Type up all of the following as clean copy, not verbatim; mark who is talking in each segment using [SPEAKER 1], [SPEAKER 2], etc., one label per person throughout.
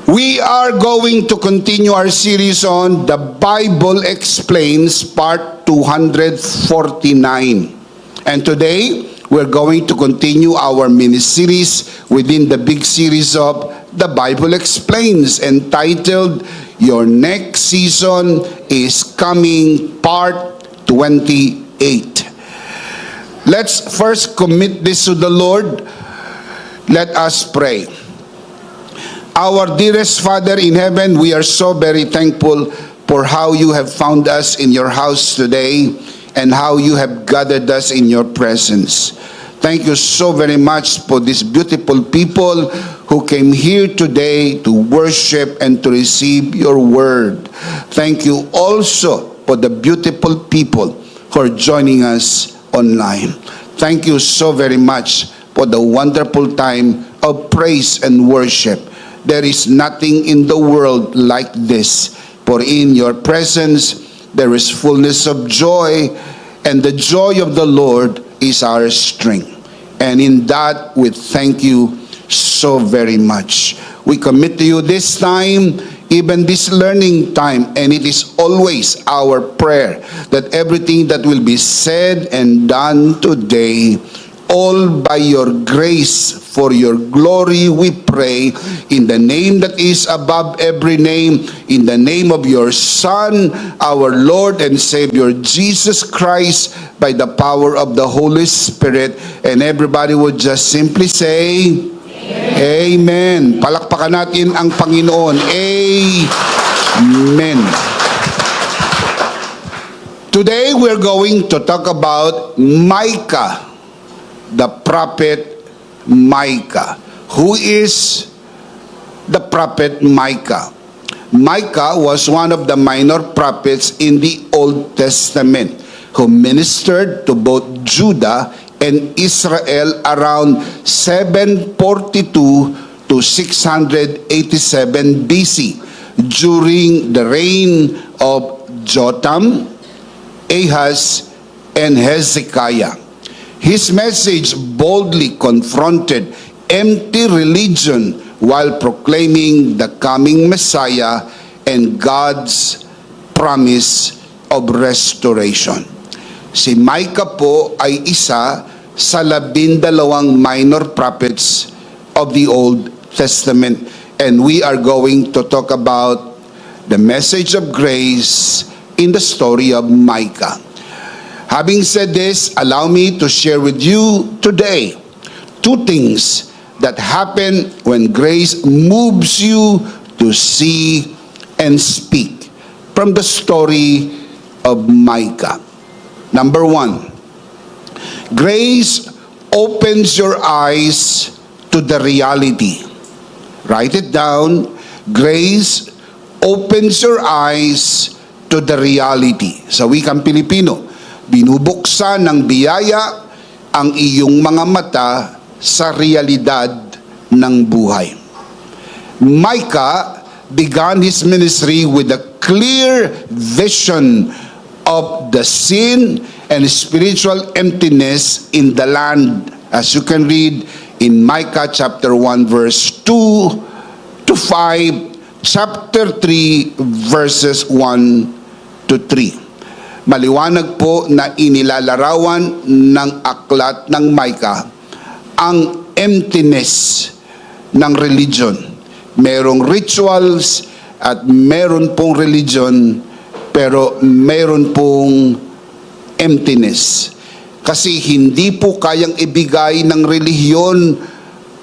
[SPEAKER 1] We are going to continue our series on The Bible Explains, part 249. And today, we're going to continue our mini-series within the big series of The Bible Explains, entitled Your Next Season is Coming, part 28. Let's first commit this to the Lord. Let us pray. Our dearest Father in heaven, we are so very thankful for how you have found us in your house today and how you have gathered us in your presence. Thank you so very much for these beautiful people who came here today to worship and to receive your word. Thank you also for the beautiful people who are joining us online. Thank you so very much for the wonderful time of praise and worship. There is nothing in the world like this, for in your presence there is fullness of joy, and the joy of the Lord is our strength. And in that, we thank you so very much. We commit to you this time, even this learning time, and it is always our prayer that everything that will be said and done today, all by your grace, for your glory, we pray, in the name that is above every name, in the name of your Son, our Lord and Savior, Jesus Christ, by the power of the Holy Spirit. And everybody would just simply say, Amen. Palakpakan natin ang Panginoon. Amen. Today, we're going to talk about Micah, the prophet Micah. Who is the prophet Micah? Micah was one of the minor prophets in the Old Testament who ministered to both Judah and Israel around 742 to 687 BC during the reign of Jotham, Ahaz, and Hezekiah. His message boldly confronted empty religion while proclaiming the coming Messiah and God's promise of restoration. Si Micah po ay isa sa 12 minor prophets of the Old Testament, and we are going to talk about the message of grace in the story of Micah. Having said this, allow me to share with you today two things that happen when grace moves you to see and speak from the story of Micah. Number one, grace opens your eyes to the reality. Write it down. Grace opens your eyes to the reality. Sa wikang Pilipino, binubuksan ng biyaya ang iyong mga mata sa realidad ng buhay. Micah began his ministry with a clear vision of the sin and spiritual emptiness in the land, as you can read in Micah chapter 1 verse 2 to 5, chapter 3 verses 1 to 3. Maliwanag po na inilalarawan ng aklat ng Micah ang emptiness ng religion. Merong rituals at meron pong religion, pero meron pong emptiness. Kasi hindi po kayang ibigay ng relihiyon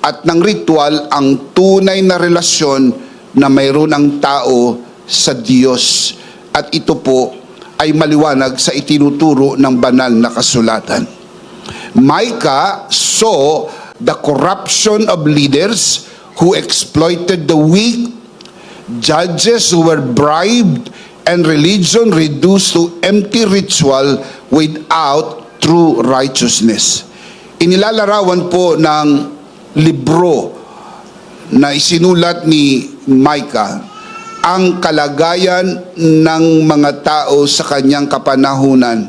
[SPEAKER 1] at ng ritual ang tunay na relasyon na mayroon ang tao sa Diyos. At ito po ay maliwanag sa itinuturo ng banal na kasulatan. Micah saw the corruption of leaders who exploited the weak, judges who were bribed, and religion reduced to empty ritual without true righteousness. Inilalarawan po ng libro na isinulat ni Micah ang kalagayan ng mga tao sa kanyang kapanahunan.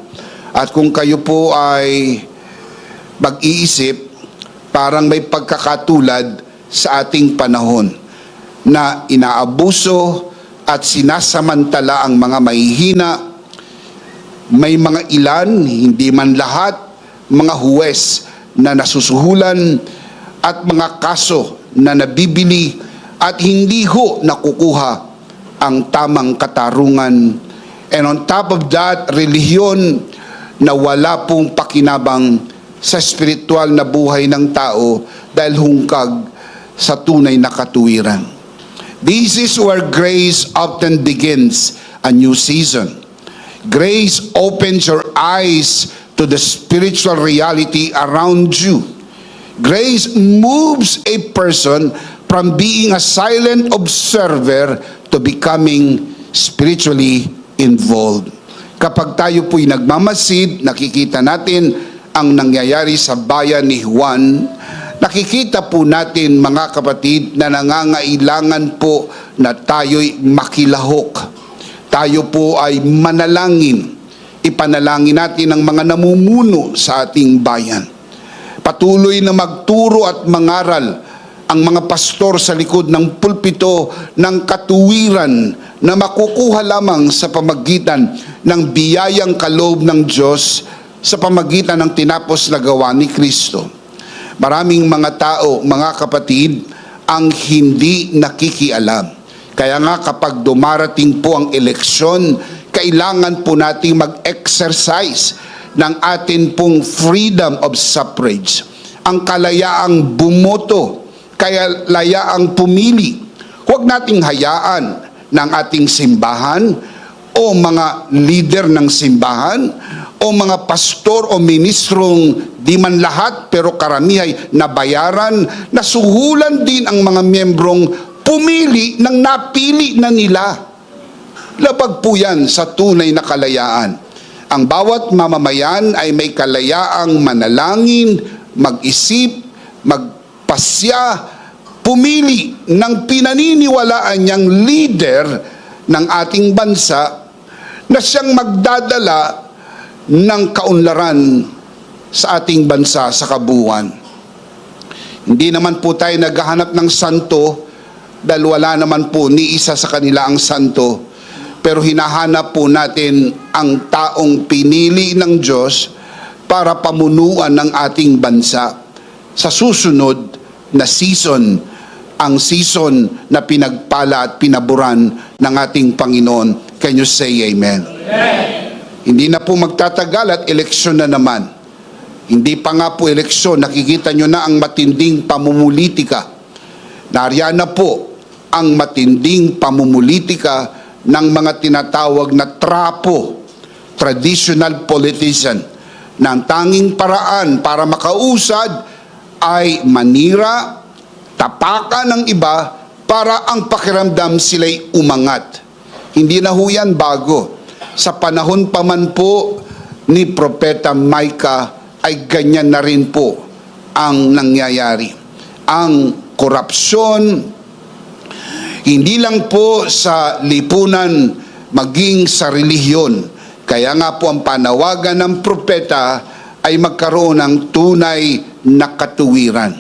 [SPEAKER 1] At kung kayo po ay mag-iisip, parang may pagkakatulad sa ating panahon. na inaabuso at sinasamantala ang mga mahihina. May mga ilan, hindi man lahat, mga huwes na nasusuhulan at mga kaso na nabibili at hindi ho nakukuha ang tamang katarungan. And on top of that, relihiyon na wala pong pakinabang sa spiritual na buhay ng tao dahil hungkag sa tunay na katuwiran. This is where grace often begins a new season. Grace opens your eyes to the spiritual reality around you. Grace moves a person from being a silent observer to becoming spiritually involved. Kapag tayo po'y nagmamasid, nakikita natin ang nangyayari sa bayan ni Juan. Nakikita po natin, mga kapatid, na nangangailangan po na tayo'y makilahok. Tayo po ay manalangin. Ipanalangin natin ang mga namumuno sa ating bayan. Patuloy na magturo at mangaral ang mga pastor sa likod ng pulpito ng katuwiran na makukuha lamang sa pamagitan ng biyayang kaloob ng Diyos sa pamagitan ng tinapos na gawa ni Kristo. Maraming mga tao, mga kapatid, ang hindi nakikialam. Kaya nga kapag dumarating po ang eleksyon, kailangan po nating mag-exercise ng atin pong freedom of suffrage. Ang kalayaang bumoto, kalayaang pumili. Huwag nating hayaan ng ating simbahan o mga leader ng simbahan o mga pastor o ministrong di man lahat pero karamihay na bayaran, na suhulan din ang mga miyembrong pumili ng napili na nila. Labag po yan sa tunay na kalayaan. Ang bawat mamamayan ay may kalayaang manalangin, mag-isip, magpasya, pumili ng pinaniniwalaan niyang leader ng ating bansa na siyang magdadala ng kaunlaran sa ating bansa sa kabuuan. Hindi naman po tayo naghahanap ng santo dahil wala naman po ni isa sa kanila ang santo, pero hinahanap po natin ang taong pinili ng Diyos para pamunuan ng ating bansa sa susunod na season, ang season na pinagpala at pinaburan ng ating Panginoon. Can you say amen? Amen. Hindi na po magtatagal at eleksyon na naman. Hindi pa nga po eleksyon, nakikita nyo na ang matinding pamumulitika. Nariyan na po ang matinding pamumulitika ng mga tinatawag na trapo, traditional politician, na ang tanging paraan para makausad ay manira, tapakan ng iba para ang pakiramdam sila'y umangat. Hindi na ho yan bago. Sa panahon pa man po ni Propeta Micah ay ganyan na rin po ang nangyayari. Ang korupsyon, hindi lang po sa lipunan, maging sa relihiyon. Kaya nga po ang panawagan ng propeta ay magkaroon ng tunay na katuwiran.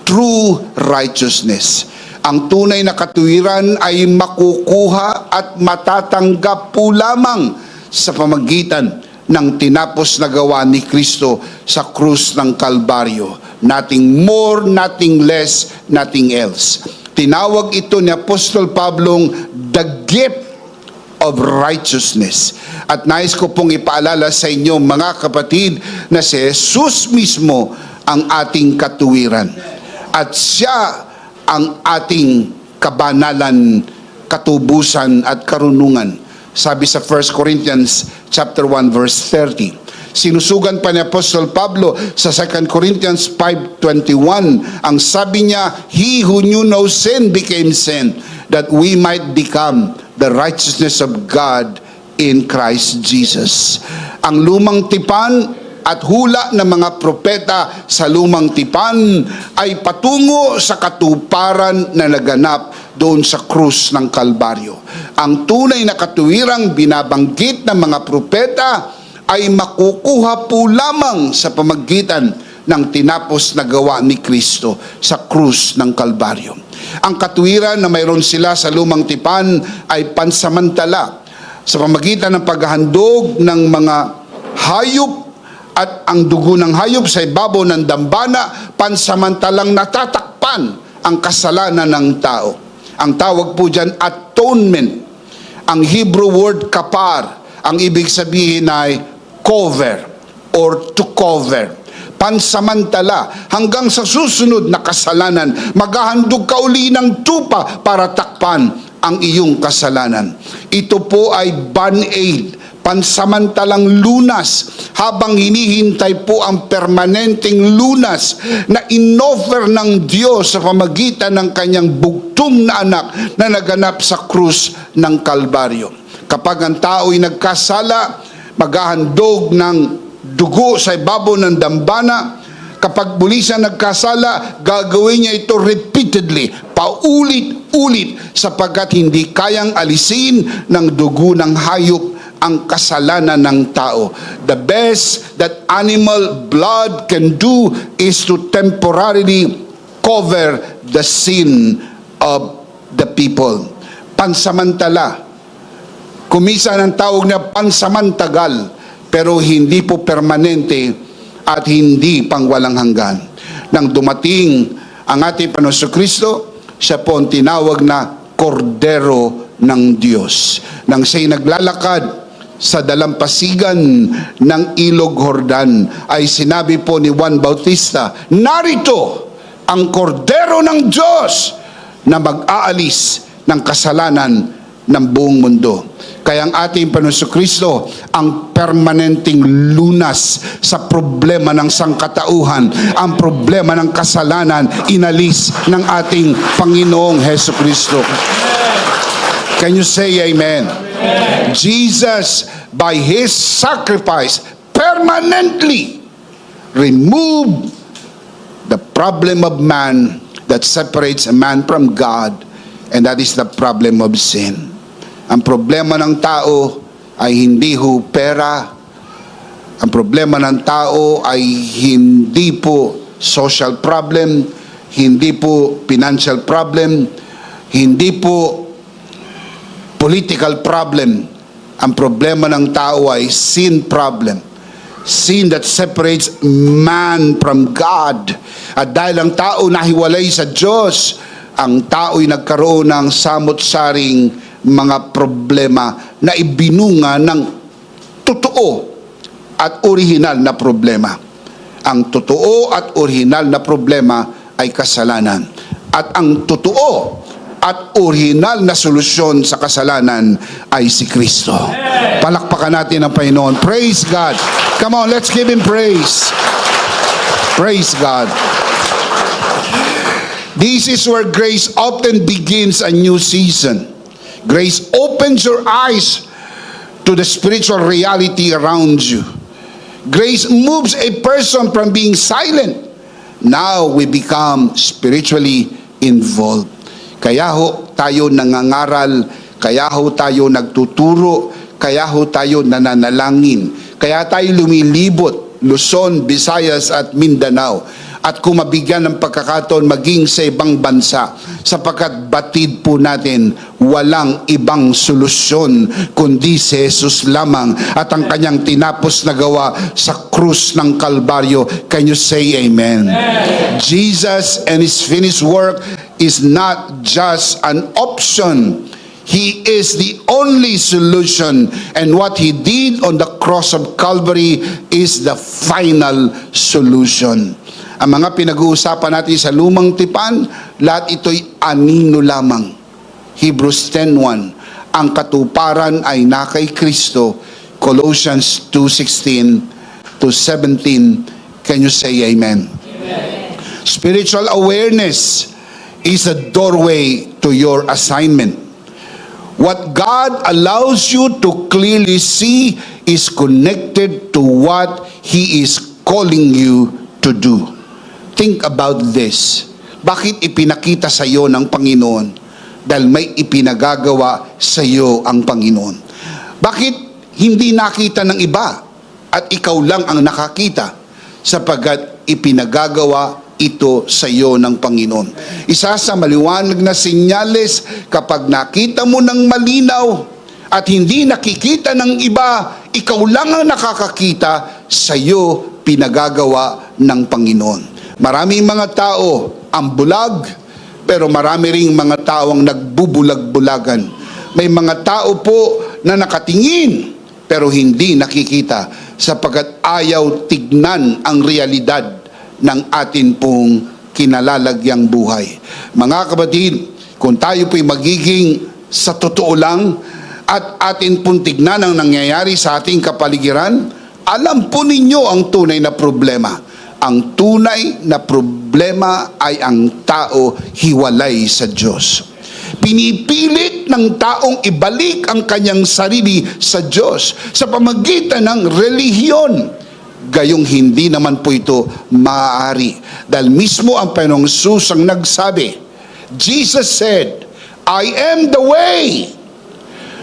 [SPEAKER 1] True righteousness. Ang tunay na katuwiran ay makukuha at matatanggap po lamang sa pamagitan ng tinapos na gawa ni Kristo sa krus ng Kalbaryo. Nothing more, nothing less, nothing else. Tinawag ito ni Apostol Pablong the gift of righteousness. At nais ko pong ipaalala sa inyo, mga kapatid, na si Jesus mismo ang ating katuwiran. At siya ang ating kabanalan, katubusan at karunungan. Sabi sa 1 Corinthians chapter 1 verse 30. Sinusugan pa ni Apostol Pablo sa 2 Corinthians 5:21. Ang sabi niya, He who knew no sin became sin, that we might become the righteousness of God in Christ Jesus. Ang lumang tipan at hula ng mga propeta sa lumang tipan ay patungo sa katuparan na naganap doon sa krus ng Kalbaryo. Ang tunay na katuwirang binabanggit ng mga propeta ay makukuha po lamang sa pamagitan ng tinapos na gawa ni Kristo sa krus ng Kalbaryo. Ang katuwiran na mayroon sila sa lumang tipan ay pansamantala sa pamagitan ng paghahandog ng mga hayop at ang dugo ng hayop sa ibabaw ng dambana, pansamantalang natatakpan ang kasalanan ng tao. Ang tawag po dyan, atonement. Ang Hebrew word kapar, ang ibig sabihin ay cover or to cover. Pansamantala, hanggang sa susunod na kasalanan, maghahandog ka uli ng tupa para takpan ang iyong kasalanan. Ito po ay band-aid, pansamantalang lunas, habang hinihintay po ang permanenteng lunas na inoffer ng Diyos sa pamagitan ng kanyang bugtong na anak na naganap sa krus ng Kalbaryo. Kapag ang tao'y nagkasala, maghahandog ng dugo sa ibabaw ng dambana. Kapag muli siya nagkasala, gagawin niya ito repeatedly, paulit-ulit, sapagkat hindi kayang alisin ng dugo ng hayop ang kasalanan ng tao. The best that animal blood can do is to temporarily cover the sin of the people. Pansamantala. Kuminsan ang tawag niya pansamantagal, pero hindi po permanente at hindi pang walang hanggan. Nang dumating ang ating Panginoon Kristo, siya po ang tinawag na Kordero ng Diyos. Nang siya'y naglalakad sa dalampasigan ng Ilog Jordan, ay sinabi po ni Juan Bautista, narito ang Kordero ng Diyos na mag-aalis ng kasalanan ng buong mundo. Kaya ang ating Panginoon Kristo ang permanenteng lunas sa problema ng sangkatauhan, ang problema ng kasalanan, inalis ng ating Panginoong Hesus Kristo. Can you say amen? Amen. Jesus, by His sacrifice, permanently removed the problem of man that separates a man from God, and that is the problem of sin. Ang problema ng tao ay hindi ho pera. Ang problema ng tao ay hindi po social problem, hindi po financial problem, hindi po political problem. Ang problema ng tao ay sin problem. Sin that separates man from God. At dahil ang tao nahiwalay sa Diyos, ang tao'y nagkaroon ng samot-saring mga problema na ibinunga ng totoo at orihinal na problema. Ang totoo at orihinal na problema ay kasalanan. At ang totoo at orihinal na solusyon sa kasalanan ay si Kristo. Palakpakan natin ang Panginoon. Praise God. Come on, let's give Him praise. Praise God. This is where grace often begins a new season. Grace opens your eyes to the spiritual reality around you. Grace moves a person from being silent. Now we become spiritually involved. Kaya ho tayo nangangaral, kaya ho tayo nagtuturo, kaya ho tayo nananalangin, kaya tayo lumilibot, Luzon, Visayas at Mindanao. At kung mabigyan ng pagkakataon maging sa ibang bansa, sapagkat batid po natin walang ibang solusyon kundi si Jesus lamang at ang kanyang tinapos na gawa sa krus ng Kalbaryo. Can you say amen? Amen. Jesus and His finished work is not just an option. He is the only solution, and what He did on the cross of Calvary is the final solution. Ang mga pinag-uusapan natin sa lumang tipan, lahat ito'y anino lamang. Hebrews 10:1. Ang katuparan ay na kay Kristo. Colossians 2:16 to 17. Can you say amen? Amen. Spiritual awareness is a doorway to your assignment. What God allows you to clearly see is connected to what He is calling you to do. Think about this. Bakit ipinakita sa iyo ng Panginoon? Dahil may ipinagagawa sa iyo ang Panginoon. Bakit hindi nakita ng iba at ikaw lang ang nakakita? Sapagkat ipinagagawa ito sa iyo ng Panginoon. Isa sa maliwanag na senyales kapag nakita mo ng malinaw at hindi nakikita ng iba, ikaw lang ang nakakakita, sa iyo pinagagawa ng Panginoon. Maraming mga tao ang bulag, pero marami ring mga tao ang nagbubulag-bulagan. May mga tao po na nakatingin pero hindi nakikita sapagkat ayaw tignan ang realidad ng atin pong kinalalagyang buhay. Mga kapatid, kung tayo po'y magiging sa totoo lang at atin pong tignan ang nangyayari sa ating kapaligiran, alam po ninyo ang tunay na problema. Ang tunay na problema ay ang tao hiwalay sa Diyos. Pinipilit ng taong ibalik ang kanyang sarili sa Diyos sa pamagitan ng relihiyon. Gayong hindi naman po ito maaari. Dahil mismo ang Panginoong Hesus ang nagsabi, Jesus said, I am the way,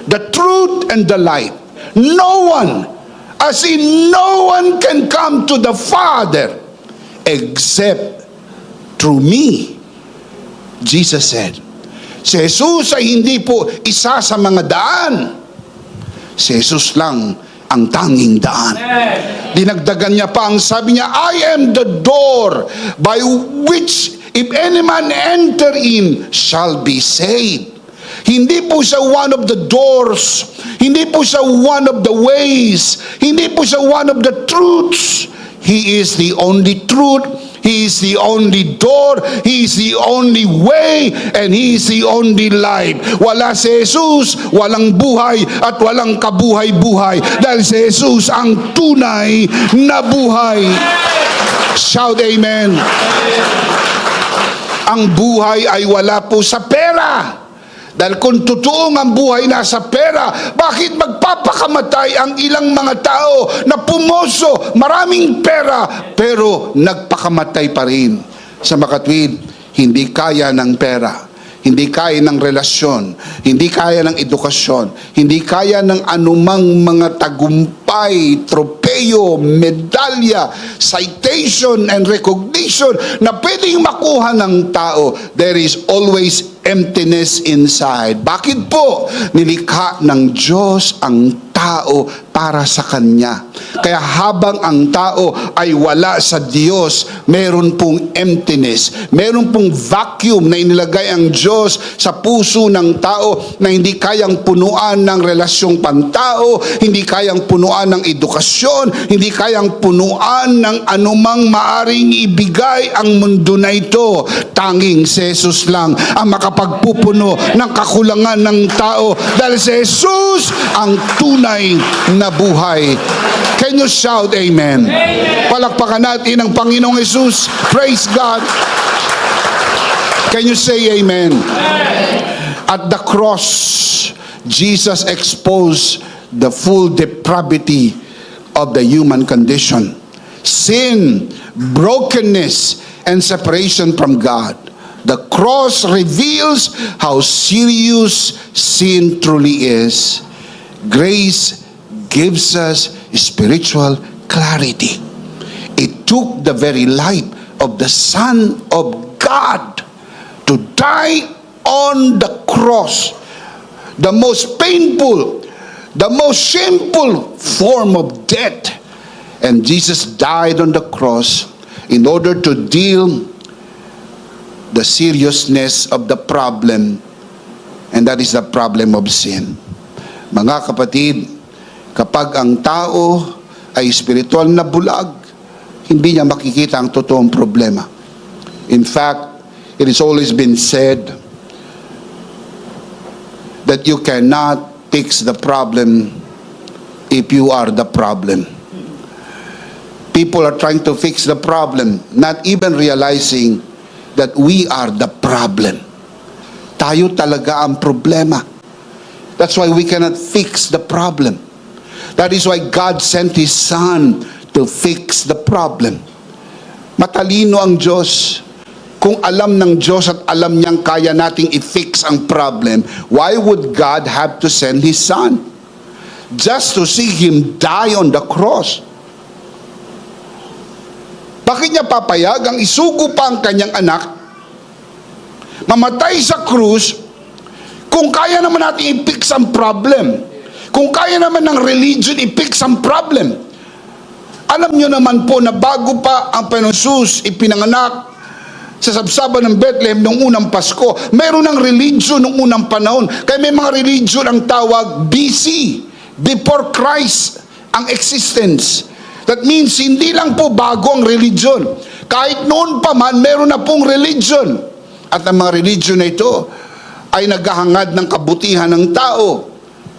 [SPEAKER 1] the truth, and the life. No one, as in no one can come to the Father except through me. Jesus said. Si Jesus ay hindi po isa sa mga daan. Si Jesus lang ang tanging daan. Dinagdagan niya pa, ang sabi niya, I am the door by which if any man enter in shall be saved. Hindi po siya one of the doors. Hindi po siya one of the ways. Hindi po siya one of the truths. He is the only truth. He is the only door, He is the only way, and He is the only life. Wala si Jesus, walang buhay at walang kabuhay-buhay. Dahil si Jesus ang tunay na buhay. Shout amen. Ang buhay ay wala po sa pera. Dahil kung totoong ang buhay nasa pera, bakit magpapakamatay ang ilang mga tao na pumoso, maraming pera, pero nagpakamatay pa rin? Sa makatwid, hindi kaya ng pera, hindi kaya ng relasyon, hindi kaya ng edukasyon, hindi kaya ng anumang mga tagumpay, tropeyo, medalya, citation, and recognition na pwedeng makuha ng tao. There is always emptiness inside. Bakit po? Nilikha ng Diyos ang tao para sa Kanya. Kaya habang ang tao ay wala sa Diyos, meron pong emptiness, meron pong vacuum na inilagay ang Diyos sa puso ng tao na hindi kayang punuan ng relasyong pantao, hindi kayang punuan ng edukasyon, hindi kayang punuan ng anumang maaring ibigay ang mundo na ito. Tanging si Jesus lang ang makapagpupuno ng kakulangan ng tao, dahil si Jesus ang tunay na buhay. Can you shout amen? Palakpakan natin ang Panginoong Jesus. Praise God. Can you say amen? At the cross, Jesus exposed the full depravity of the human condition. Sin, brokenness, and separation from God. The cross reveals how serious sin truly is. Grace gives us spiritual clarity. It took the very life of the Son of God to die on the cross, the most painful, the most shameful form of death. And Jesus died on the cross in order to deal the seriousness of the problem, and that is the problem of sin. Mga kapatid, kapag ang tao ay spiritual na bulag, hindi niya makikita ang totoong problema. In fact, it has always been said that you cannot fix the problem if you are the problem. People are trying to fix the problem, not even realizing that we are the problem. Tayo talaga ang problema. That's why we cannot fix the problem. That is why God sent His Son to fix the problem. Matalino ang Diyos. Kung alam ng Diyos at alam niyang kaya nating i-fix ang problem, why would God have to send His Son? Just to see Him die on the cross. Bakit bakit niya papayag ang isugo pa ang kanyang anak, mamatay sa krus, kung kaya naman natin i-fix ang problem, kung kaya naman ng religion i-fix ang problem. Alam nyo naman po na bago pa ang Panginoong Jesus ipinanganak sa sabsaban ng Bethlehem noong unang Pasko, mayroon ng religion noong unang panahon. Kaya may mga religion ang tawag BC, before Christ ang existence. That means hindi lang po bago ang religion. Kahit noon pa man, meron na pong religion. At ang mga religion na ito ay naghahangad ng kabutihan ng tao,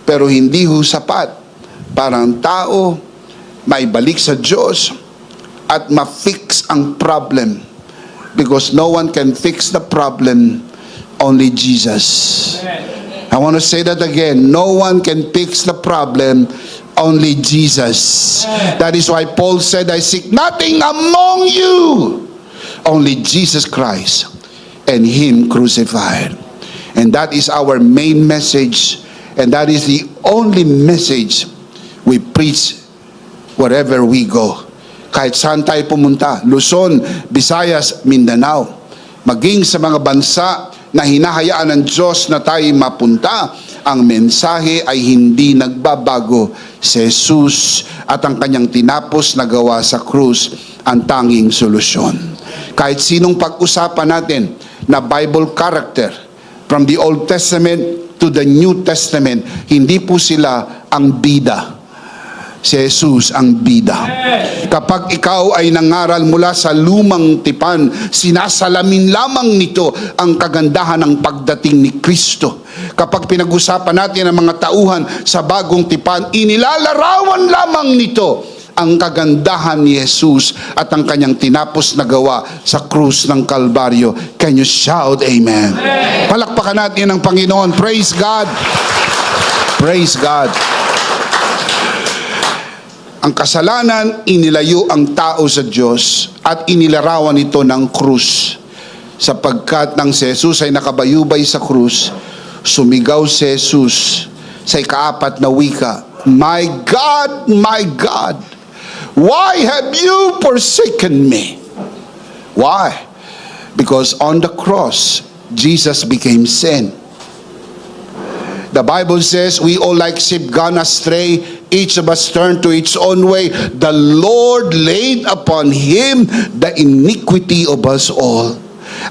[SPEAKER 1] pero hindi ho sapat para ang tao maibalik sa Diyos at ma-fix ang problem. Because no one can fix the problem, only Jesus. I want to say that again. No one can fix the problem, only Jesus. That is why Paul said, I seek nothing among you, only Jesus Christ and Him crucified. And that is our main message, and that is the only message we preach wherever we go. Kahit saan tayo pumunta, Luzon, Visayas, Mindanao, maging sa mga bansa na hinahayaan ng Diyos na tayo mapunta, ang mensahe ay hindi nagbabago. Si Jesus at ang kanyang tinapos na gawa sa krus ang tanging solusyon. Kahit sinong pag-usapan natin na Bible character, from the Old Testament to the New Testament, hindi po sila ang bida. Si Jesus ang bida. Kapag ikaw ay nangaral mula sa lumang tipan, sinasalamin lamang nito ang kagandahan ng pagdating ni Kristo. Kapag pinag-usapan natin ang mga tauhan sa bagong tipan, inilalarawan lamang nito ang kagandahan ni Jesus at ang kanyang tinapos na gawa sa krus ng Kalbaryo. Can you shout amen? Palakpakan natin ang Panginoon. Praise God. Praise God. Ang kasalanan, inilayo ang tao sa Diyos at inilarawan ito ng krus. Sapagkat nang si Jesus ay nakabayubay sa krus, sumigaw si Jesus sa ikaapat na wika, my God, why have you forsaken me? Why? Because on the cross, Jesus became sin. The Bible says, we all like sheep gone astray, each of us turned to its own way. The Lord laid upon Him the iniquity of us all.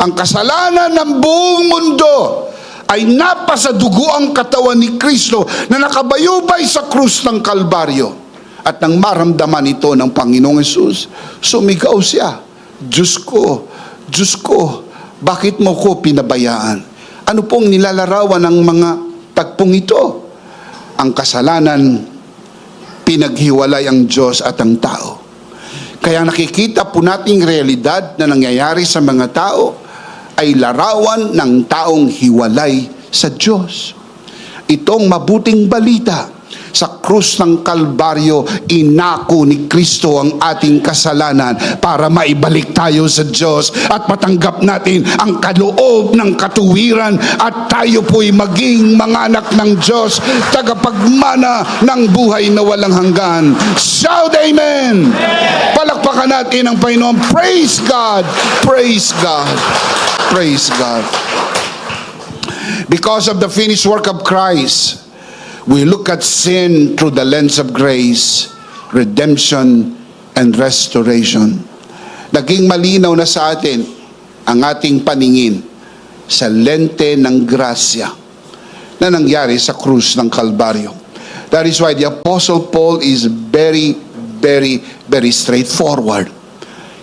[SPEAKER 1] Ang kasalanan ng buong mundo ay napasa dugo ang katawan ni Kristo na nakabayubay sa krus ng Kalbaryo. At nang maramdaman ito ng Panginoong Hesus, sumigaw siya, Diyos ko, bakit mo ko pinabayaan? Ano pong nilalarawan ng mga tagpong ito? Ang kasalanan, pinaghiwalay ang Diyos at ang tao. Kaya nakikita po nating realidad na nangyayari sa mga tao ay larawan ng taong hiwalay sa Diyos. Itong mabuting balita, sa krus ng Kalbaryo, inako ni Kristo ang ating kasalanan para maibalik tayo sa Diyos at matanggap natin ang kaloob ng katuwiran at tayo po'y maging mga anak ng Diyos, tagapagmana ng buhay na walang hanggan. Shout amen! Palakpakan natin ang Panginoon. Praise God! Praise God! Praise God! Because of the finished work of Christ, we look at sin through the lens of grace, redemption, and restoration. Naging malinaw na sa atin ang ating paningin sa lente ng grasya na nangyari sa krus ng Kalbaryo. That is why the Apostle Paul is very straightforward.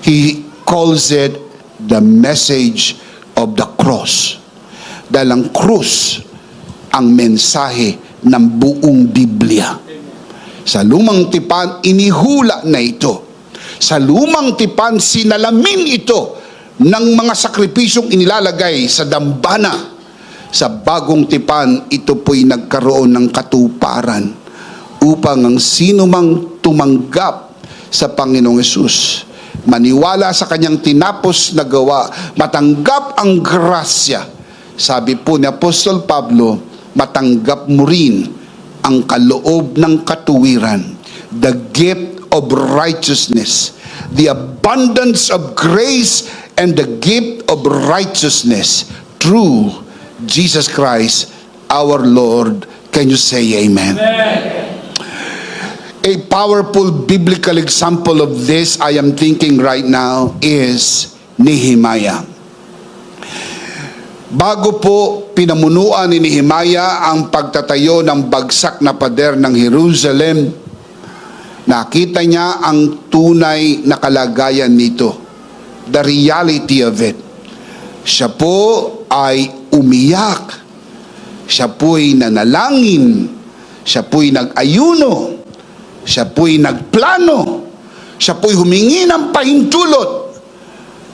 [SPEAKER 1] He calls it the message of the cross. Dahil ang krus ang mensahe ng buong Biblia. Sa lumang tipan, inihula na ito. Sa lumang tipan, sinalamin ito ng mga sakripisyong inilalagay sa dambana. Sa bagong tipan, ito po'y nagkaroon ng katuparan upang ang sino mang tumanggap sa Panginoong Hesus, maniwala sa kanyang tinapos na gawa, matanggap ang grasya. Sabi po ni Apostol Pablo, matanggap mo rin ang kaloob ng katuwiran, the gift of righteousness. The abundance of grace and the gift of righteousness through Jesus Christ our Lord. Can you say amen? A powerful biblical example of this I am thinking right now is Nehemiah. Bago po pinamunuan ni Nehemiah ang pagtatayo ng bagsak na pader ng Jerusalem, nakita niya ang tunay na kalagayan nito. The reality of it. Siya po ay umiyak. Siya po'y nanalangin. Siya po'y nag-ayuno. Siya po'y nagplano. Siya po'y humingi ng pahintulot.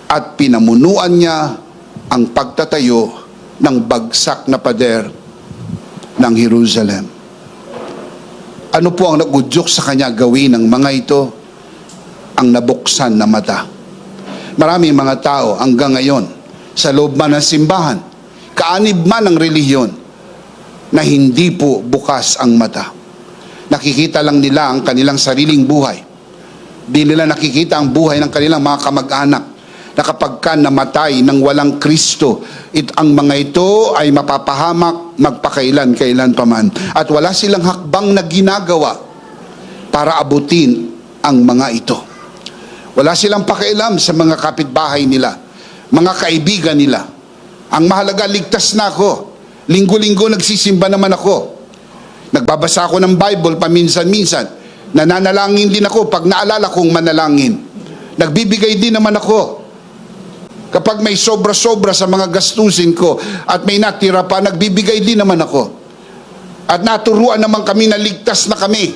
[SPEAKER 1] At pinamunuan niya ang pagtatayo ng bagsak na pader ng Jerusalem. Ano po ang nagudyok sa kanya gawin ng mga ito? Ang nabuksan na mata. Maraming mga tao hanggang ngayon, sa loob man ng simbahan, kaanib man ng relihiyon, na hindi po bukas ang mata. Nakikita lang nila ang kanilang sariling buhay. Di nila nakikita ang buhay ng kanilang mga kamag-anak na kapag ka namatay ng walang Kristo, ang mga ito ay mapapahamak magpakailan-kailan paman. At wala silang hakbang na ginagawa para abutin ang mga ito. Wala silang pakialam sa mga kapitbahay nila, mga kaibigan nila. Ang mahalaga, ligtas na ako. Linggo-linggo nagsisimba naman ako. Nagbabasa ako ng Bible paminsan-minsan. Nananalangin din ako pag naalala kong manalangin. Nagbibigay din naman ako. Kapag may sobra-sobra sa mga gastusin ko at may natira pa, nagbibigay din naman ako. At naturuan naman kami na ligtas na kami.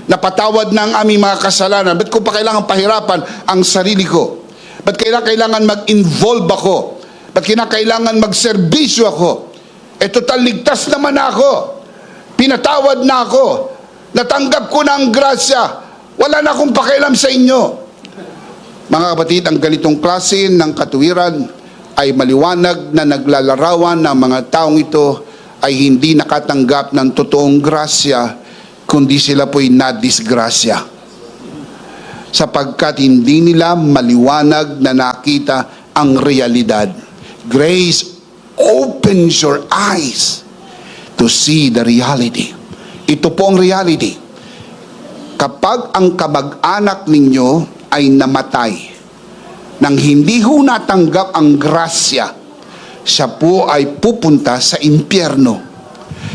[SPEAKER 1] Napatawad na ang aming mga kasalanan. Ba't ko pa kailangan pahirapan ang sarili ko? Ba't kailangan mag-involve ako? Ba't kailangan magserbisyo ako? Total ligtas naman ako. Pinatawad na ako. Natanggap ko na ang grasya. Wala na akong pakialam sa inyo. Mga kapatid, ang ganitong klase ng katuwiran ay maliwanag na naglalarawan na mga taong ito ay hindi nakatanggap ng totoong grasya, kundi sila po'y nadisgrasya. Sapagkat hindi nila maliwanag na nakita ang realidad. Grace opens your eyes to see the reality. Ito po ang reality. Kapag ang kamag-anak ninyo ay namatay nang hindi ho natanggap ang grasya, siya po ay pupunta sa impyerno.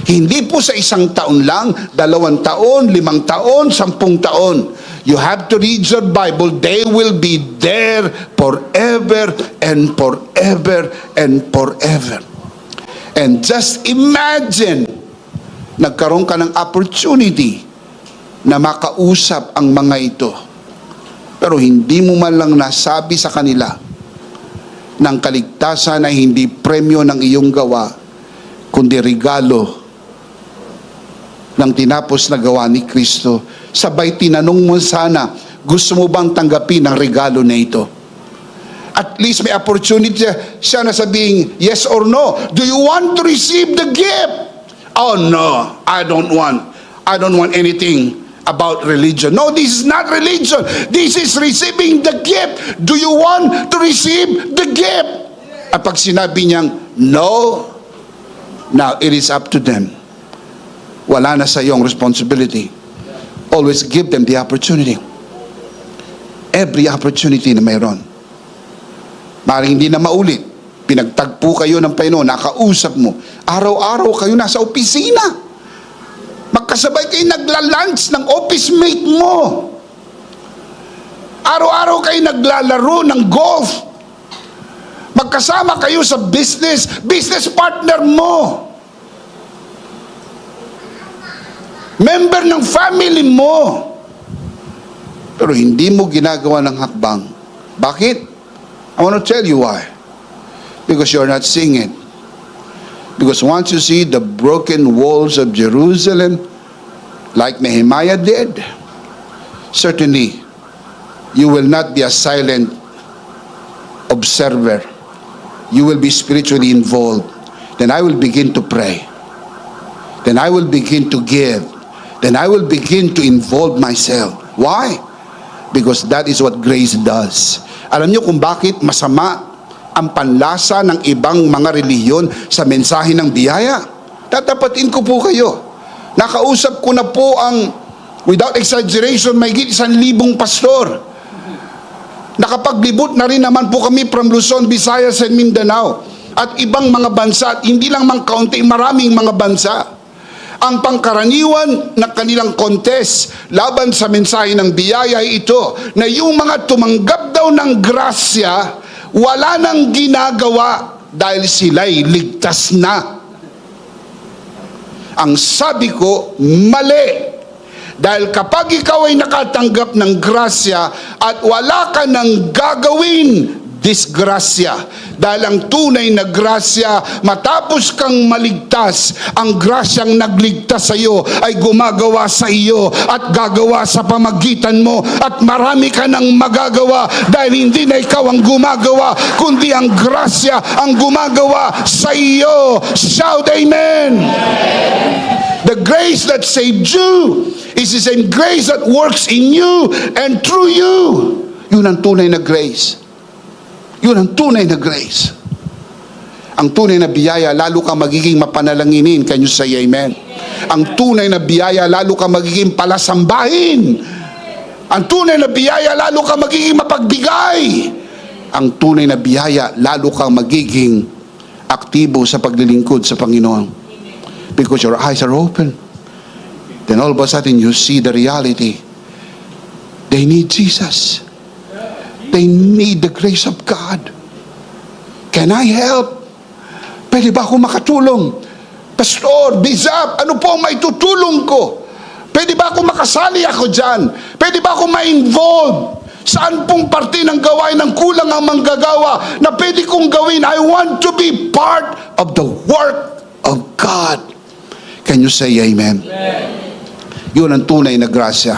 [SPEAKER 1] Hindi po sa 1 taon lang, 2 taon, 5 taon, 10 taon. You have to read your Bible. They will be there forever and forever and forever. And just imagine, nagkaroon ka ng opportunity na makausap ang mga ito. Pero hindi mo man lang nasabi sa kanila ng kaligtasan na hindi premyo ng iyong gawa, kundi regalo ng tinapos na gawa ni Kristo. Sabay tinanong mo sana, gusto mo bang tanggapin ang regalo na ito? At least may opportunity siya na sabihin, yes or no. Do you want to receive the gift? Oh no, I don't want anything about religion. No, this is not religion. This is receiving the gift. Do you want to receive the gift? At pag sinabi niyang, no, now it is up to them. Wala na sa iyong responsibility. Always give them the opportunity. Every opportunity na mayroon. Maring hindi na maulit. Pinagtagpo kayo ng Panginoon, nakausap mo. Araw-araw kayo nasa opisina. Magkasabay kayo nagla-lunch ng office mate mo. Araw-araw kayo naglalaro ng golf. Magkasama kayo sa business partner mo. Member ng family mo. Pero hindi mo ginagawa ng hakbang. Bakit? I want to tell you why. Because you're not seeing it. Because once you see the broken walls of Jerusalem, like Nehemiah did, certainly you will not be a silent observer. You will be spiritually involved. Then I will begin to pray. Then I will begin to give. Then I will begin to involve myself. Why? Because that is what grace does. Alam niyo kung bakit masama ang panlasa ng ibang mga relihiyon sa mensahe ng biyaya? Tatapatin ko po kayo. Nakausap ko na po ang, without exaggeration, may 1,000 pastor. Nakapaglibot na rin naman po kami from Luzon, Visayas, and Mindanao. At ibang mga bansa, at hindi lang mang kaunti, maraming mga bansa. Ang pangkaraniwan na kanilang contest laban sa mensahe ng biyaya ay ito, na yung mga tumanggap daw ng grasya, wala nang ginagawa dahil sila'y ligtas na. Ang sabi ko, mali. Dahil kapag ikaw ay nakatanggap ng grasya at wala ka nang gagawin, disgrasya. Dahil ang tunay na grasya, matapos kang maligtas, ang grasyang nagligtas sa iyo ay gumagawa sa iyo at gagawa sa pamagitan mo, at marami ka nang magagawa dahil hindi na ikaw ang gumagawa, kundi ang grasya ang gumagawa sa iyo. Shout amen! The grace that saved you is the same grace that works in you and through you. Yun ang tunay na grace. Yun ang tunay na grace. Ang tunay na biyaya, lalo ka magiging mapanalanginin. Can you say amen? Ang tunay na biyaya, lalo ka magiging palasambahin. Ang tunay na biyaya, lalo ka magiging mapagbigay. Ang tunay na biyaya, lalo ka magiging aktibo sa paglilingkod sa Panginoon. Because your eyes are open. Then all of a sudden you see the reality. They need Jesus. They need the grace of God. Can I help? Pwede ba ako makatulong? Pastor, Bishop, ano po ang maitutulong ko? Pwede ba ako makasali ako dyan? Pwede ba ako ma-involve? Saan pong parte ng gawain ng kulang ang manggagawa na pwede kong gawin? I want to be part of the work of God. Can you say amen? Yun ang tunay na grasya.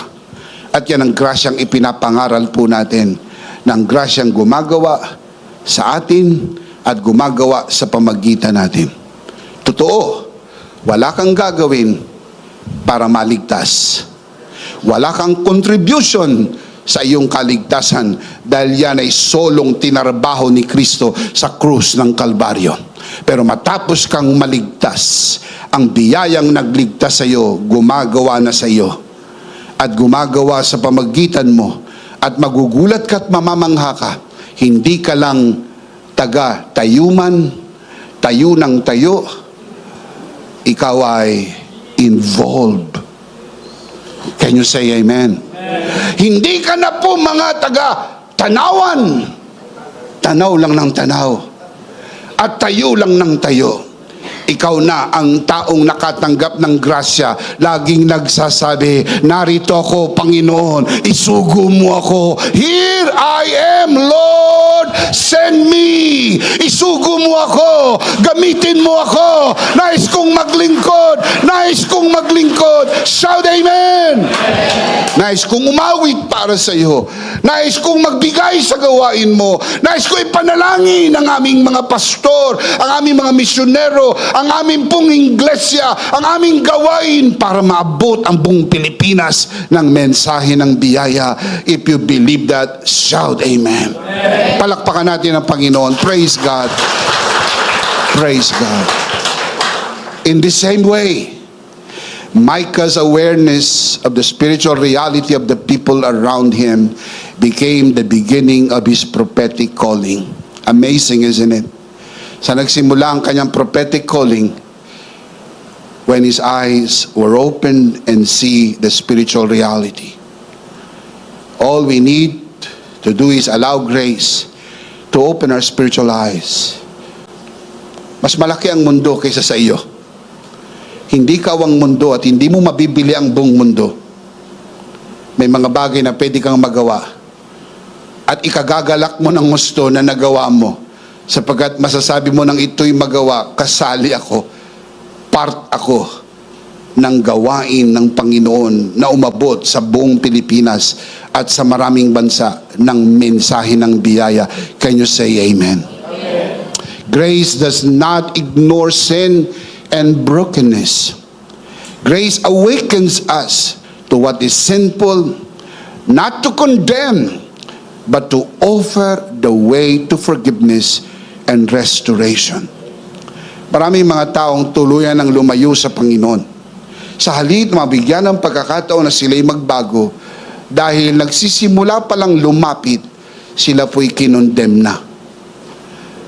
[SPEAKER 1] At yan ang grasyang ipinapangaral po natin, ng grasyang gumagawa sa atin at gumagawa sa pamagitan natin. Totoo, wala kang gagawin para maligtas. Wala kang contribution sa iyong kaligtasan dahil yan ay solong tinarbaho ni Kristo sa krus ng Kalbaryo. Pero matapos kang maligtas, ang biyayang nagligtas sa iyo, gumagawa na sa iyo at gumagawa sa pamagitan mo. At magugulat ka at mamamangha ka, hindi ka lang taga-tayuman, tayo ng tayo, ikaw ay involved. Can you say amen? Hindi ka na po mga taga-tanawan, tanaw lang ng tanaw, at tayo lang ng tayo. Ikaw na ang taong nakatanggap ng grasya, laging nagsasabi, narito ako, Panginoon, isugo mo ako. Here I am, Lord, send me. Isugo mo ako, gamitin mo ako. Nais kong maglingkod, nais kong maglingkod. Shout amen. Nais kong umawit para sa iyo. Nais kong magbigay sa gawain mo. Nais kong ipanalangin ang aming mga pastor, ang aming mga misyonero, ang aming pong iglesia, ang aming gawain para maabot ang buong Pilipinas ng mensahe ng biyaya. If you believe that, shout amen. Palakpakan natin ang Panginoon. Praise God. Praise God. In the same way, Micah's awareness of the spiritual reality of the people around him became the beginning of his prophetic calling. Amazing, isn't it? Sa nagsimula ang kanyang prophetic calling, when his eyes were opened and see the spiritual reality. All we need to do is allow grace to open our spiritual eyes. Mas malaki ang mundo kaysa sa iyo. Hindi ka ang mundo at hindi mo mabibili ang buong mundo. May mga bagay na pwede kang magawa at ikagagalak mo ng gusto na nagawa mo. Sapagkat masasabi mo nang ito'y magawa, kasali ako, part ako ng gawain ng Panginoon na umabot sa buong Pilipinas at sa maraming bansa ng mensahe ng biyaya. Can you say amen? Amen. Grace does not ignore sin and brokenness. Grace awakens us to what is sinful, not to condemn, but to offer the way to forgiveness and restoration. Maraming mga taong tuluyan ng lumayo sa Panginoon. Sa halip mabigyan ng pagkakataon na sila'y magbago, dahil nagsisimula palang lumapit, sila po'y kinondem na.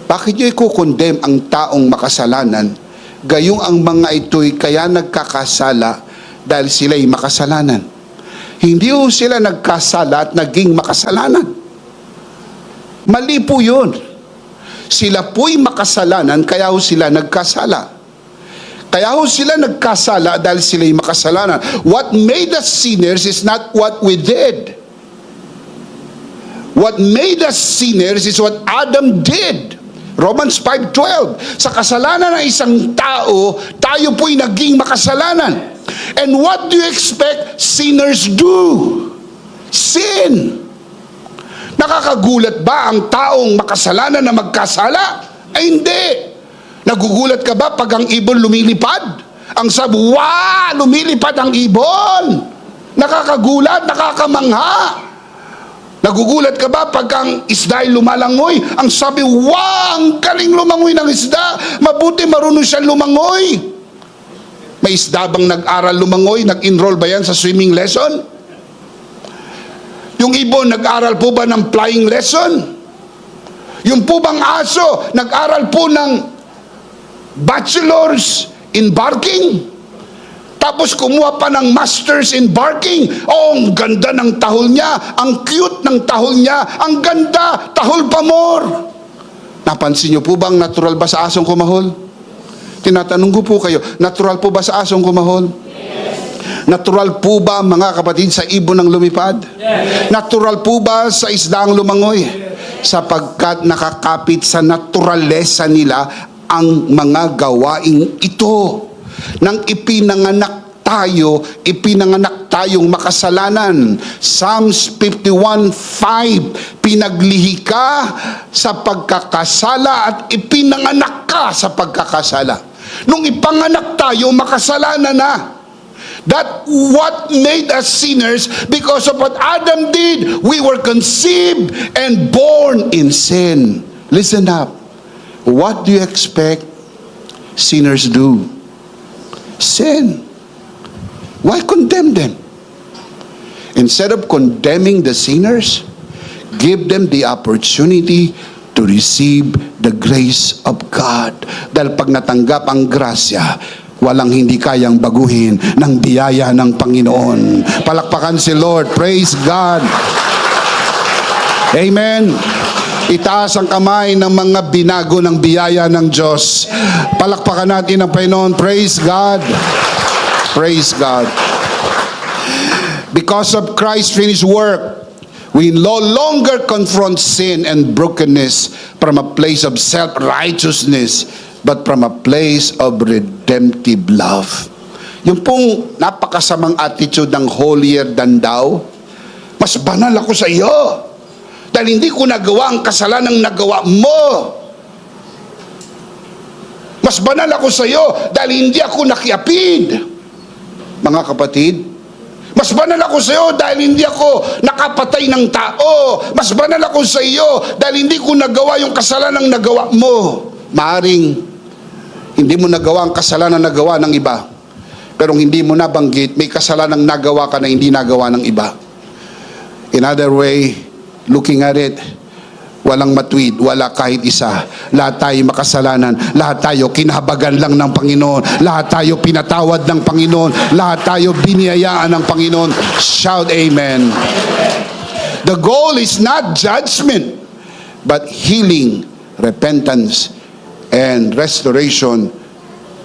[SPEAKER 1] Bakit nyo ikukondem ang taong makasalanan, gayong ang mga ito'y kaya nagkakasala dahil sila'y makasalanan? Hindi po sila nagkasala at naging makasalanan. Mali po yun. Sila po'y makasalanan, kaya ho sila nagkasala. Kaya ho sila nagkasala dahil sila'y makasalanan. What made us sinners is not what we did. What made us sinners is what Adam did. Romans 5:12. Sa kasalanan ng isang tao, tayo po'y naging makasalanan. And what do you expect sinners do? Sin. Nakakagulat ba ang taong makasalanan na magkasala? Ay hindi. Nagugulat ka ba pag ang ibon lumilipad? Ang sabi, wow, lumilipad ang ibon. Nakakagulat, nakakamangha. Nagugulat ka ba pag ang isda ay lumalangoy? Ang sabi, wow, ang galing lumangoy ng isda. Mabuti marunong siya lumangoy. May isda bang nag-aral lumangoy? Nag-enroll ba yan sa swimming lesson? Yung ibon, nag-aral po ba ng flying lesson? Yung po bang aso, nag-aral po ng bachelor's in barking? Tapos kumuha pa ng master's in barking. Oh, ang ganda ng tahol niya. Ang cute ng tahol niya. Ang ganda, tahol pa more. Napansin niyo po bang natural ba sa asong kumahol? Tinatanong ko po kayo, natural po ba sa asong kumahol? Natural po ba, mga kapatid, sa ibon ang lumipad? Yes. Natural po ba sa isda ang lumangoy? Yes. Sapagkat nakakapit sa naturalesa nila ang mga gawaing ito. Nang ipinanganak tayong makasalanan. Psalms 51:5, pinaglihi ka sa pagkakasala at ipinanganak ka sa pagkakasala. Nung ipanganak tayo, makasalanan na. That what made us sinners, because of what Adam did. We were conceived and born in sin. Listen up. What do you expect sinners do? Sin. Why condemn them? Instead of condemning the sinners, give them the opportunity to receive the grace of God. Dahil pag natanggap ang grasya, walang hindi kayang baguhin ng biyaya ng Panginoon. Palakpakan si Lord. Praise God. Amen. Itaas ang kamay ng mga binago ng biyaya ng Diyos. Palakpakan natin ang Panginoon. Praise God. Praise God. Because of Christ's finished work, we no longer confront sin and brokenness from a place of self-righteousness, but from a place of redemptive love. Yung pong napakasamang attitude ng holier than thou, mas banal ako sa iyo dahil hindi ko nagawa ang kasalanang nagawa mo. Mas banal ako sa iyo dahil hindi ako nakiapid. Mga kapatid, mas banal ako sa iyo dahil hindi ako nakapatay ng tao. Mas banal ako sa iyo dahil hindi ko nagawa yung kasalanang nagawa mo. Maaring hindi mo nagawa ang kasalanan na nagawa ng iba, pero hindi mo nabanggit may kasalanang nagawa ka na hindi nagawa ng iba. In other way, looking at it, walang matuwid, wala kahit isa. Lahat tayo makasalanan, lahat tayo kinahabagan lang ng Panginoon, lahat tayo pinatawad ng Panginoon, lahat tayo biniyayaan ng Panginoon. Shout amen. The goal is not judgment, but healing, repentance, and restoration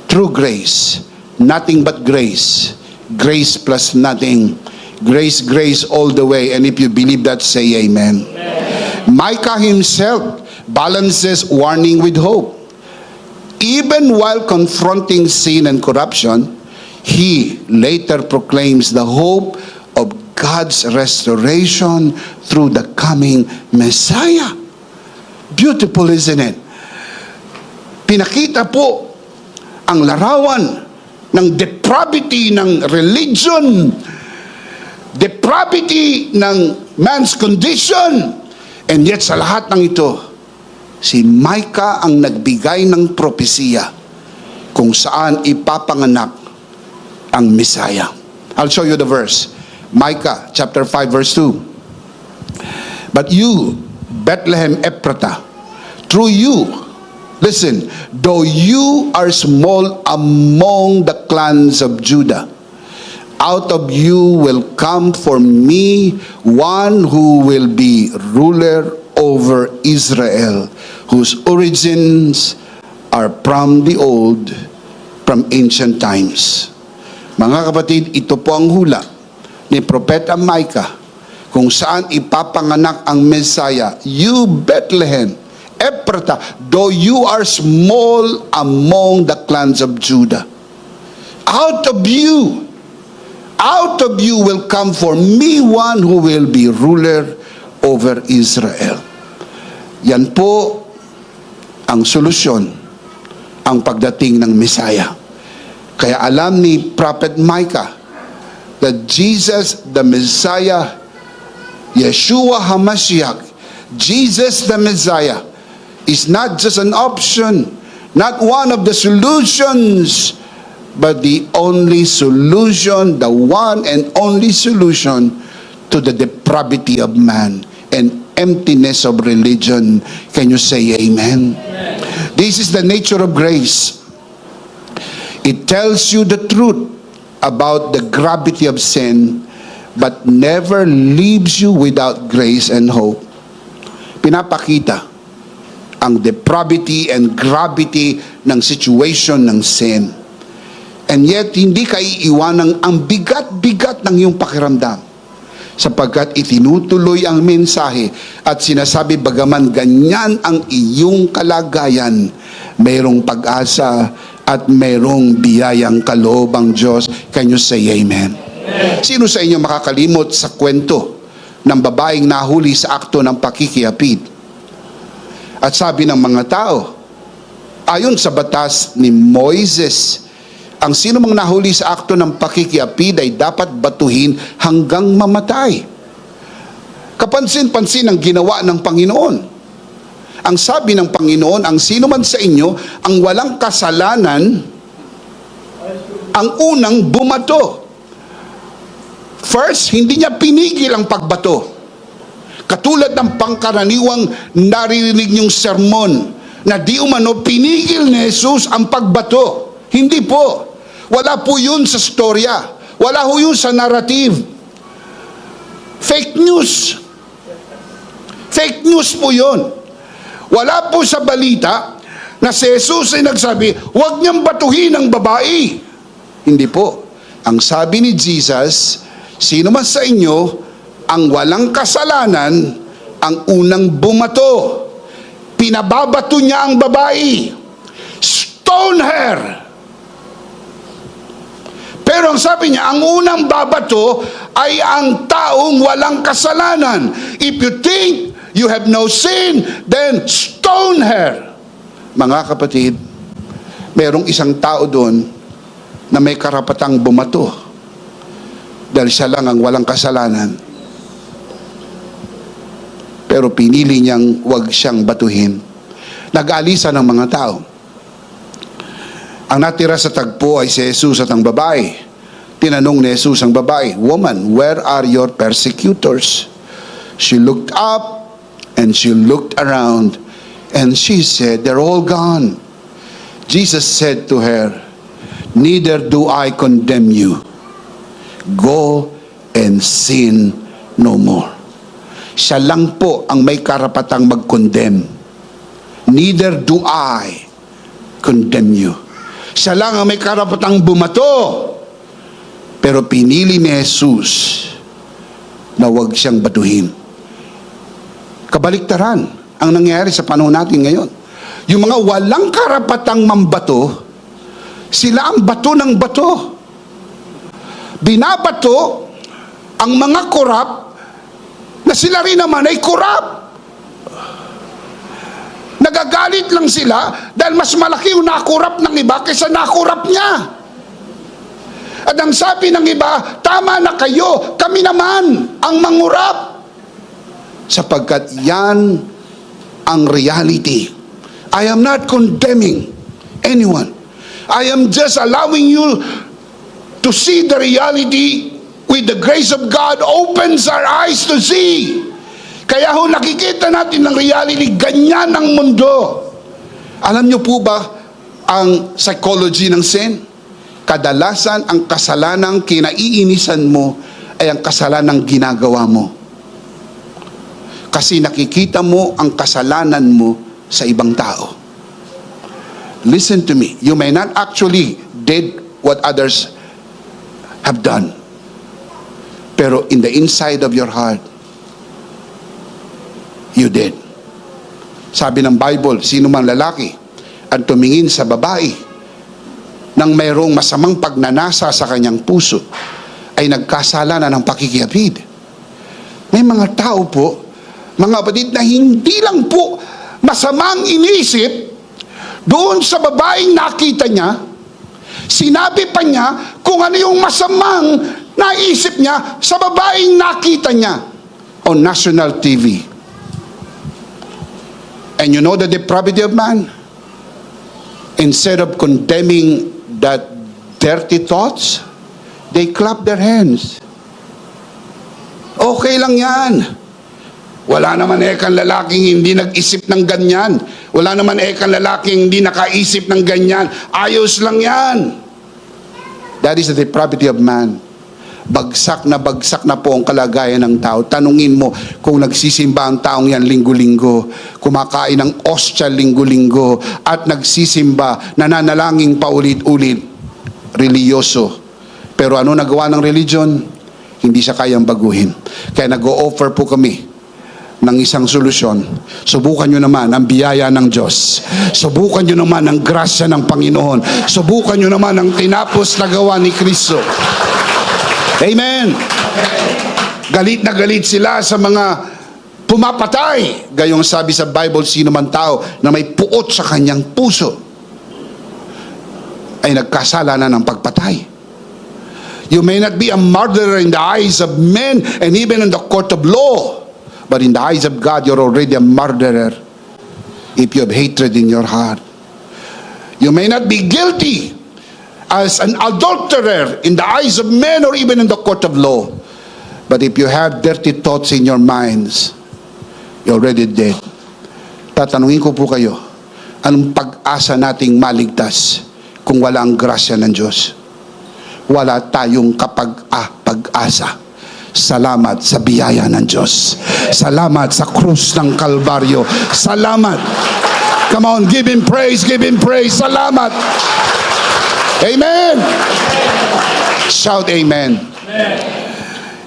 [SPEAKER 1] through grace. Nothing but grace. Grace plus nothing. Grace, grace all the way. And if you believe that, say amen. Micah himself balances warning with hope. Even while confronting sin and corruption, he later proclaims the hope of God's restoration through the coming Messiah. Beautiful, isn't it? Pinakita po ang larawan ng depravity ng religion depravity ng man's condition. And yet sa lahat ng ito, si Micah ang nagbigay ng propesiya kung saan ipapanganak ang Messiah. I'll show you the verse. Micah chapter 5 verse 2. But you, Bethlehem Ephratah, through you, listen, though you are small among the clans of Judah, out of you will come for me one who will be ruler over Israel, whose origins are from the old, from ancient times. Mga kapatid, ito po ang hula ni Propeta Micah kung saan ipapanganak ang Messiah. You, Bethlehem Ephratah, though you are small among the clans of Judah, out of you will come for me one who will be ruler over Israel. Yan po ang solusyon, ang pagdating ng Messiah. Kaya alam ni Prophet Micah that Jesus the Messiah, Yeshua HaMashiach, Jesus the Messiah, is not just an option, not one of the solutions, but the only solution, the one and only solution to the depravity of man and emptiness of religion. Can you say amen? Amen. This is the nature of grace. It tells you the truth about the gravity of sin, but never leaves you without grace and hope. Pinapakita ang depravity and gravity ng situation ng sin. And yet, hindi ka iiwanang ang bigat-bigat ng iyong pakiramdam, sapagkat itinutuloy ang mensahe at sinasabi, bagaman ganyan ang iyong kalagayan, mayroong pag-asa at mayroong biyayang kaloob ang Diyos. Can you say amen? Amen. Sino sa inyo makakalimot sa kwento ng babaeng nahuli sa akto ng pakikiapid? At sabi ng mga tao, ayon sa batas ni Moises, ang sino mang nahuli sa akto ng pakikiapid ay dapat batuhin hanggang mamatay. Kapansin-pansin ang ginawa ng Panginoon. Ang sabi ng Panginoon, ang sino man sa inyo ang walang kasalanan, ang unang bumato. First, hindi niya pinigil ang pagbato. Katulad ng pangkaraniwang naririnig niyong sermon na di umano pinigil ni Jesus ang pagbato. Hindi po. Wala po yun sa storya. Wala po yun sa narrative. Fake news. Fake news po yun. Wala po sa balita na si Jesus ay nagsabi, huwag niyang batuhin ang babae. Hindi po. Ang sabi ni Jesus, sino man sa inyo ang walang kasalanan, ang unang bumato. Pinababato niya ang babae. Stone her. Pero ang sabi niya, ang unang babato ay ang taong walang kasalanan. If you think you have no sin, then stone her. Mga kapatid, merong isang tao doon na may karapatang bumato dahil siya lang ang walang kasalanan. Pero pinili niyang wag siyang batuhin. Nag-alisa ng mga tao. Ang natira sa tagpo ay si Jesus at ang babae. Tinanong ni Jesus ang babae, "Woman, where are your persecutors?" She looked up and she looked around and she said, "They're all gone." Jesus said to her, "Neither do I condemn you. Go and sin no more." Siya lang po ang may karapatang mag-condemn. Neither do I condemn you. Siya lang ang may karapatang bumato. Pero pinili ni Jesus na huwag siyang batuhin. Kabaliktaran ang nangyayari sa panahon natin ngayon. Yung mga walang karapatang mambato, sila ang bato ng bato. Binabato ang mga korap na sila rin naman ay korap. Nagagalit lang sila dahil mas malaki yung nakurap ng iba kaysa nakurap niya. At ang sabi ng iba, tama na kayo, kami naman ang mangurap. Sapagkat yan ang reality. I am not condemning anyone. I am just allowing you to see the reality with the grace of God opens our eyes to see. Kaya ho nakikita natin ng reality, ganyan ang mundo. Alam niyo po ba ang psychology ng sin? Kadalasan ang kasalanang kinaiinisan mo ay ang kasalanang ginagawa mo. Kasi nakikita mo ang kasalanan mo sa ibang tao. Listen to me. You may not actually did what others have done. Pero in the inside of your heart, you did. Sabi ng Bible, sino mang lalaki ang tumingin sa babae nang mayroong masamang pagnanasa sa kanyang puso ay nagkasala na ng pakikiapid. May mga tao po, mga kapatid, na hindi lang po masamang inisip doon sa babaeng nakita niya, sinabi pa niya kung ano yung masamang naisip niya sa babaeng nakita niya on national TV. And you know the depravity of man? Instead of condemning that dirty thoughts, they clap their hands. Okay lang yan. Wala naman ekang lalaking hindi nag-isip ng ganyan. Wala naman ekang lalaking hindi nakaisip ng ganyan. Ayos lang yan. That is the depravity of man. Bagsak na po ang kalagayan ng tao. Tanungin mo kung nagsisimba ang taong yan linggo-linggo, kumakain ng ostya linggo-linggo, at nagsisimba, nananalangin paulit-ulit, reliyoso. Pero ano nagawa ng religion? Hindi siya kayang baguhin. Kaya nag-o-offer po kami ng isang solusyon. Subukan nyo naman ang biyaya ng Diyos. Subukan nyo naman ang grasya ng Panginoon. Subukan nyo naman ang tinapos na gawa ni Kristo. Amen. Galit na galit sila sa mga pumapatay. Gayong sabi sa Bible, sino man tao na may puot sa kanyang puso ay nagkasala na ng pagpatay. You may not be a murderer in the eyes of men and even in the court of law, but in the eyes of God, you're already a murderer if you have hatred in your heart. You may not be guilty as an adulterer in the eyes of men or even in the court of law, but if you have dirty thoughts in your minds, you're already dead. Tatanungin ko po kayo, anong pag-asa nating maligtas kung wala ang grasya ng Diyos? Wala tayong pag-asa. Salamat sa biyaya ng Diyos. Salamat sa krus ng Kalbaryo. Salamat. Come on, give Him praise, give Him praise. Salamat. Amen. Shout amen.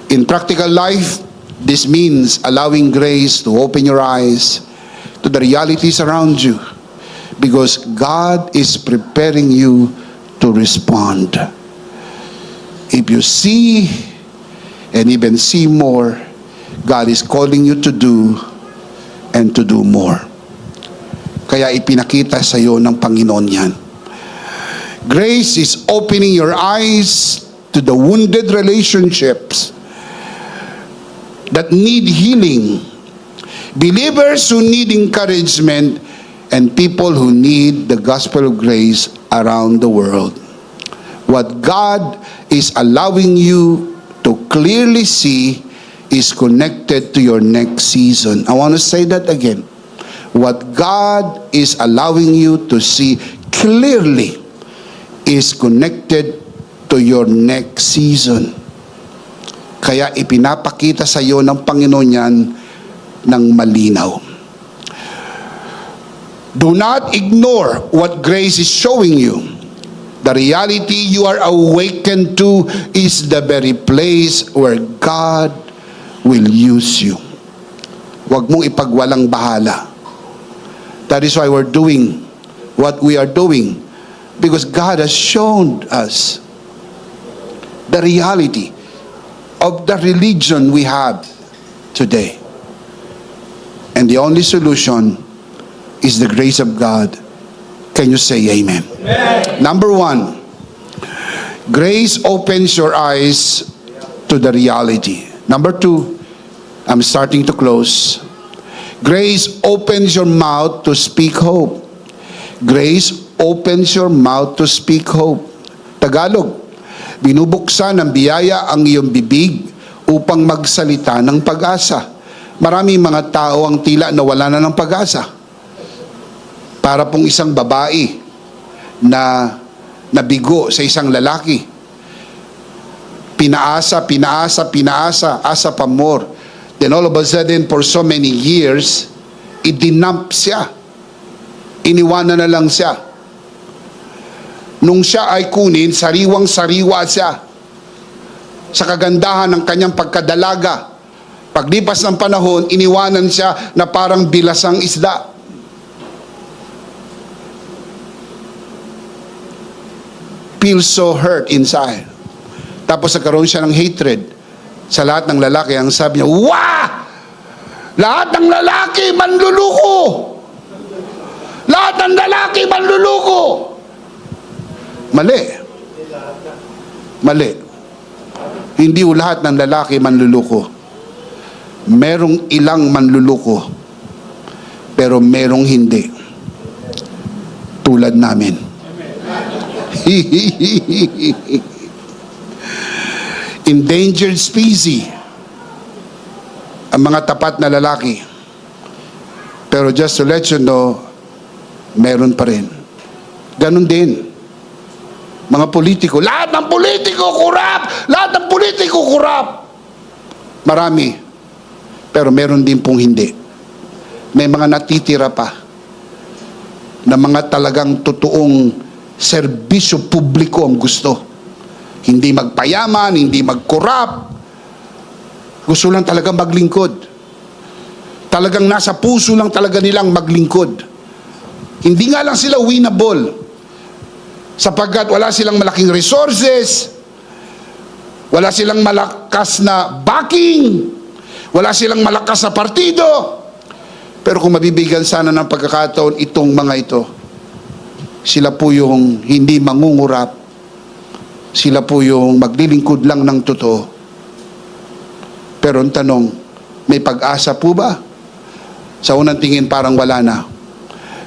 [SPEAKER 1] In practical life, this means allowing grace to open your eyes to the realities around you, because God is preparing you to respond. If you see and even see more, God is calling you to do and to do more. Kaya ipinakita sa iyo ng Panginoon yan. Grace is opening your eyes to the wounded relationships that need healing, believers who need encouragement, and people who need the gospel of grace around the world. What God is allowing you to clearly see is connected to your next season. I want to say that again. What God is allowing you to see clearly is connected to your next season. Kaya ipinapakita sa iyo ng Panginoon yan ng malinaw. Do not ignore what grace is showing you. The reality you are awakened to is the very place where God will use you. Huwag mong ipagwalang bahala. That is why we're doing what we are doing, because God has shown us the reality of the religion we have today. And the only solution is the grace of God. Can you say amen? Amen. Number one, Grace opens your eyes to the reality. Number two, I'm starting to close. Grace opens your mouth to speak hope. Grace opens your mouth to speak hope. Tagalog, binubuksan ng biyaya ang iyong bibig upang magsalita ng pag-asa. Maraming mga tao ang tila nawala na ng pag-asa. Para pong isang babae na nabigo sa isang lalaki. Pinaasa, asa pa more. Then all of a sudden, for so many years, idinump siya. Iniwanan na lang siya. Nung siya ay kunin, sariwang-sariwa siya sa kagandahan ng kanyang pagkadalaga. Paglipas ng panahon, iniwanan siya na parang bilasang isda. Feels so hurt inside. Tapos nagkaroon siya ng hatred sa lahat ng lalaki. Ang sabi niya, wah! Lahat ng lalaki manluluko! Lahat ng lalaki manluluko! Mali. Mali. Hindi lahat ng lalaki manluluko. Merong ilang manluluko, pero merong hindi. Tulad namin. Endangered species ang mga tapat na lalaki. Pero just to let you know, meron pa rin. Ganon din mga politiko. Lahat ng politiko kurap! Lahat ng politiko kurap! Marami. Pero meron din pong hindi. May mga natitira pa na mga talagang totoong serbisyo publiko ang gusto. Hindi magpayaman, hindi magkorap. Gusto lang talaga maglingkod. Talagang nasa puso lang talaga nilang maglingkod. Hindi nga lang sila winnable. Sapagkat wala silang malaking resources, wala silang malakas na backing, wala silang malakas na partido. Pero kung mabibigyan sana ng pagkakataon itong mga ito, sila po yung hindi mangungurap. Sila po yung maglilingkod lang ng totoo. Pero ang tanong, may pag-asa po ba? Sa unang tingin parang wala na.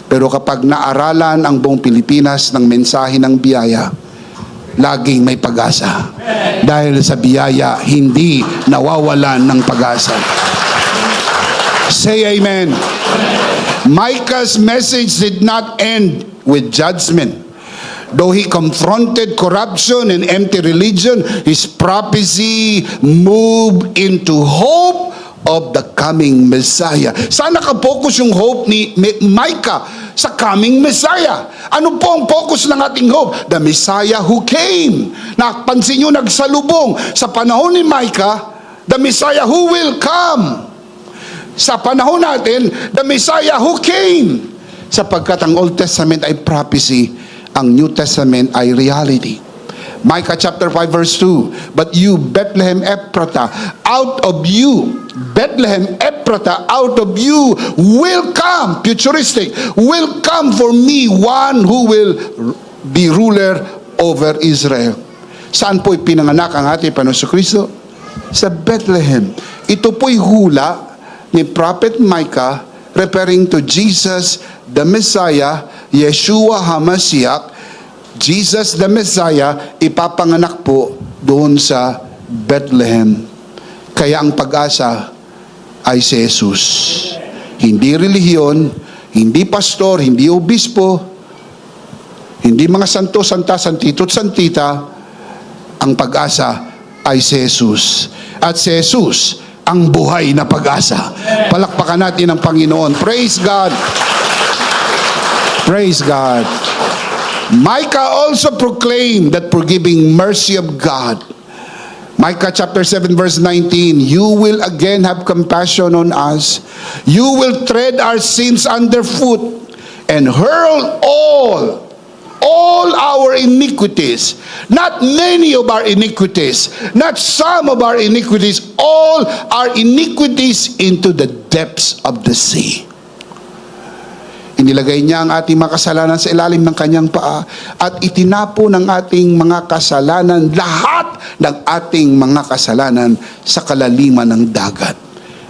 [SPEAKER 1] Pero kapag naaralan ang buong Pilipinas ng mensahe ng biyaya, laging may pag-asa. Dahil sa biyaya, hindi nawawalan ng pag-asa. Say amen. Micah's message did not end with judgment. Though he confronted corruption and empty religion, his prophecy moved into hope of the coming Messiah. Saan nakapokus yung hope ni Micah? Sa coming Messiah. Ano po ang focus ng ating hope? The Messiah who came. Napansin nyo, nagsalubong. Sa panahon ni Micah, the Messiah who will come. Sa panahon natin, the Messiah who came. Sapagkat ang Old Testament ay prophecy, ang New Testament ay reality. Micah chapter 5 verse 2, but you, Bethlehem Ephratah, out of you, Bethlehem Ephratah, out of you will come, futuristic, will come for me one who will be ruler over Israel. Saan po'y pinanganak ang ating Panginoon Kristo? Sa Bethlehem. Ito po'y hula ni Prophet Micah referring to Jesus the Messiah, Yeshua HaMashiach. Jesus the Messiah, ipapanganak po doon sa Bethlehem. Kaya ang pag-asa ay si Jesus. Hindi relihiyon, hindi pastor, hindi obispo, hindi mga santo, santa, santito, santita. Ang pag-asa ay si Jesus. At si Jesus, ang buhay na pag-asa. Palakpakan natin ang Panginoon. Praise God. Praise God. Micah also proclaimed that forgiving mercy of God. Micah chapter 7 verse 19, you will again have compassion on us. You will tread our sins underfoot and hurl all our iniquities. Not many of our iniquities, not some of our iniquities, all our iniquities into the depths of the sea. Inilagay niya ang ating mga kasalanan sa ilalim ng kanyang paa at itinapo ng ating mga kasalanan, lahat ng ating mga kasalanan sa kalaliman ng dagat.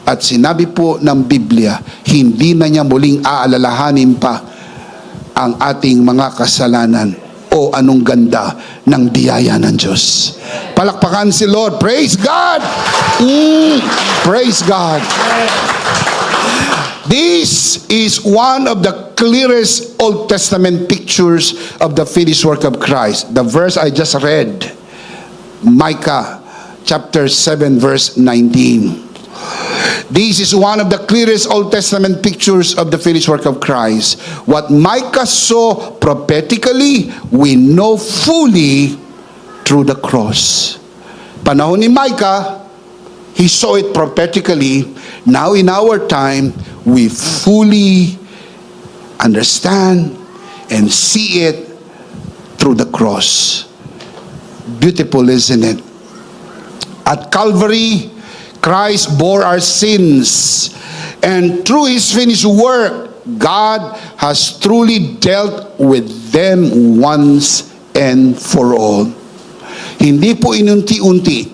[SPEAKER 1] At sinabi po ng Biblia, hindi na niya muling aalalahanin pa ang ating mga kasalanan. O anong ganda ng biyaya ng Diyos. Palakpakan si Lord. Praise God! Praise God! This is one of the clearest Old Testament pictures of the finished work of Christ. The verse I just read, Micah chapter 7 verse 19. This is one of the clearest Old Testament pictures of the finished work of Christ. What Micah saw prophetically, we know fully through the cross. Panahon ni Micah, he saw it prophetically. Now in our time, we fully understand and see it through the cross. Beautiful, isn't it? At Calvary, Christ bore our sins, and through His finished work, God has truly dealt with them once and for all. Hindi po inunti-unti,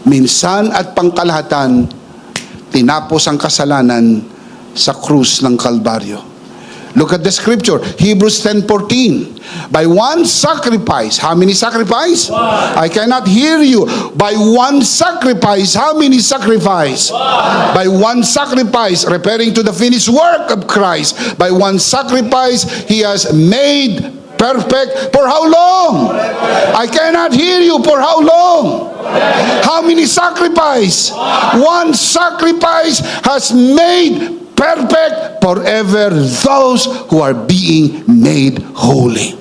[SPEAKER 1] minsan at pangkalahatan, tinapos ang kasalanan sa krus ng Kalbaryo. Look at the scripture, Hebrews 10:14. By one sacrifice, how many sacrifice? One. I cannot hear you. By one sacrifice, how many sacrifice? One. By one sacrifice, referring to the finished work of Christ. By one sacrifice, He has made perfect. For how long? Forever. I cannot hear you. For how long? Forever. How many sacrifice? One sacrifice has made perfect forever those who are being made holy.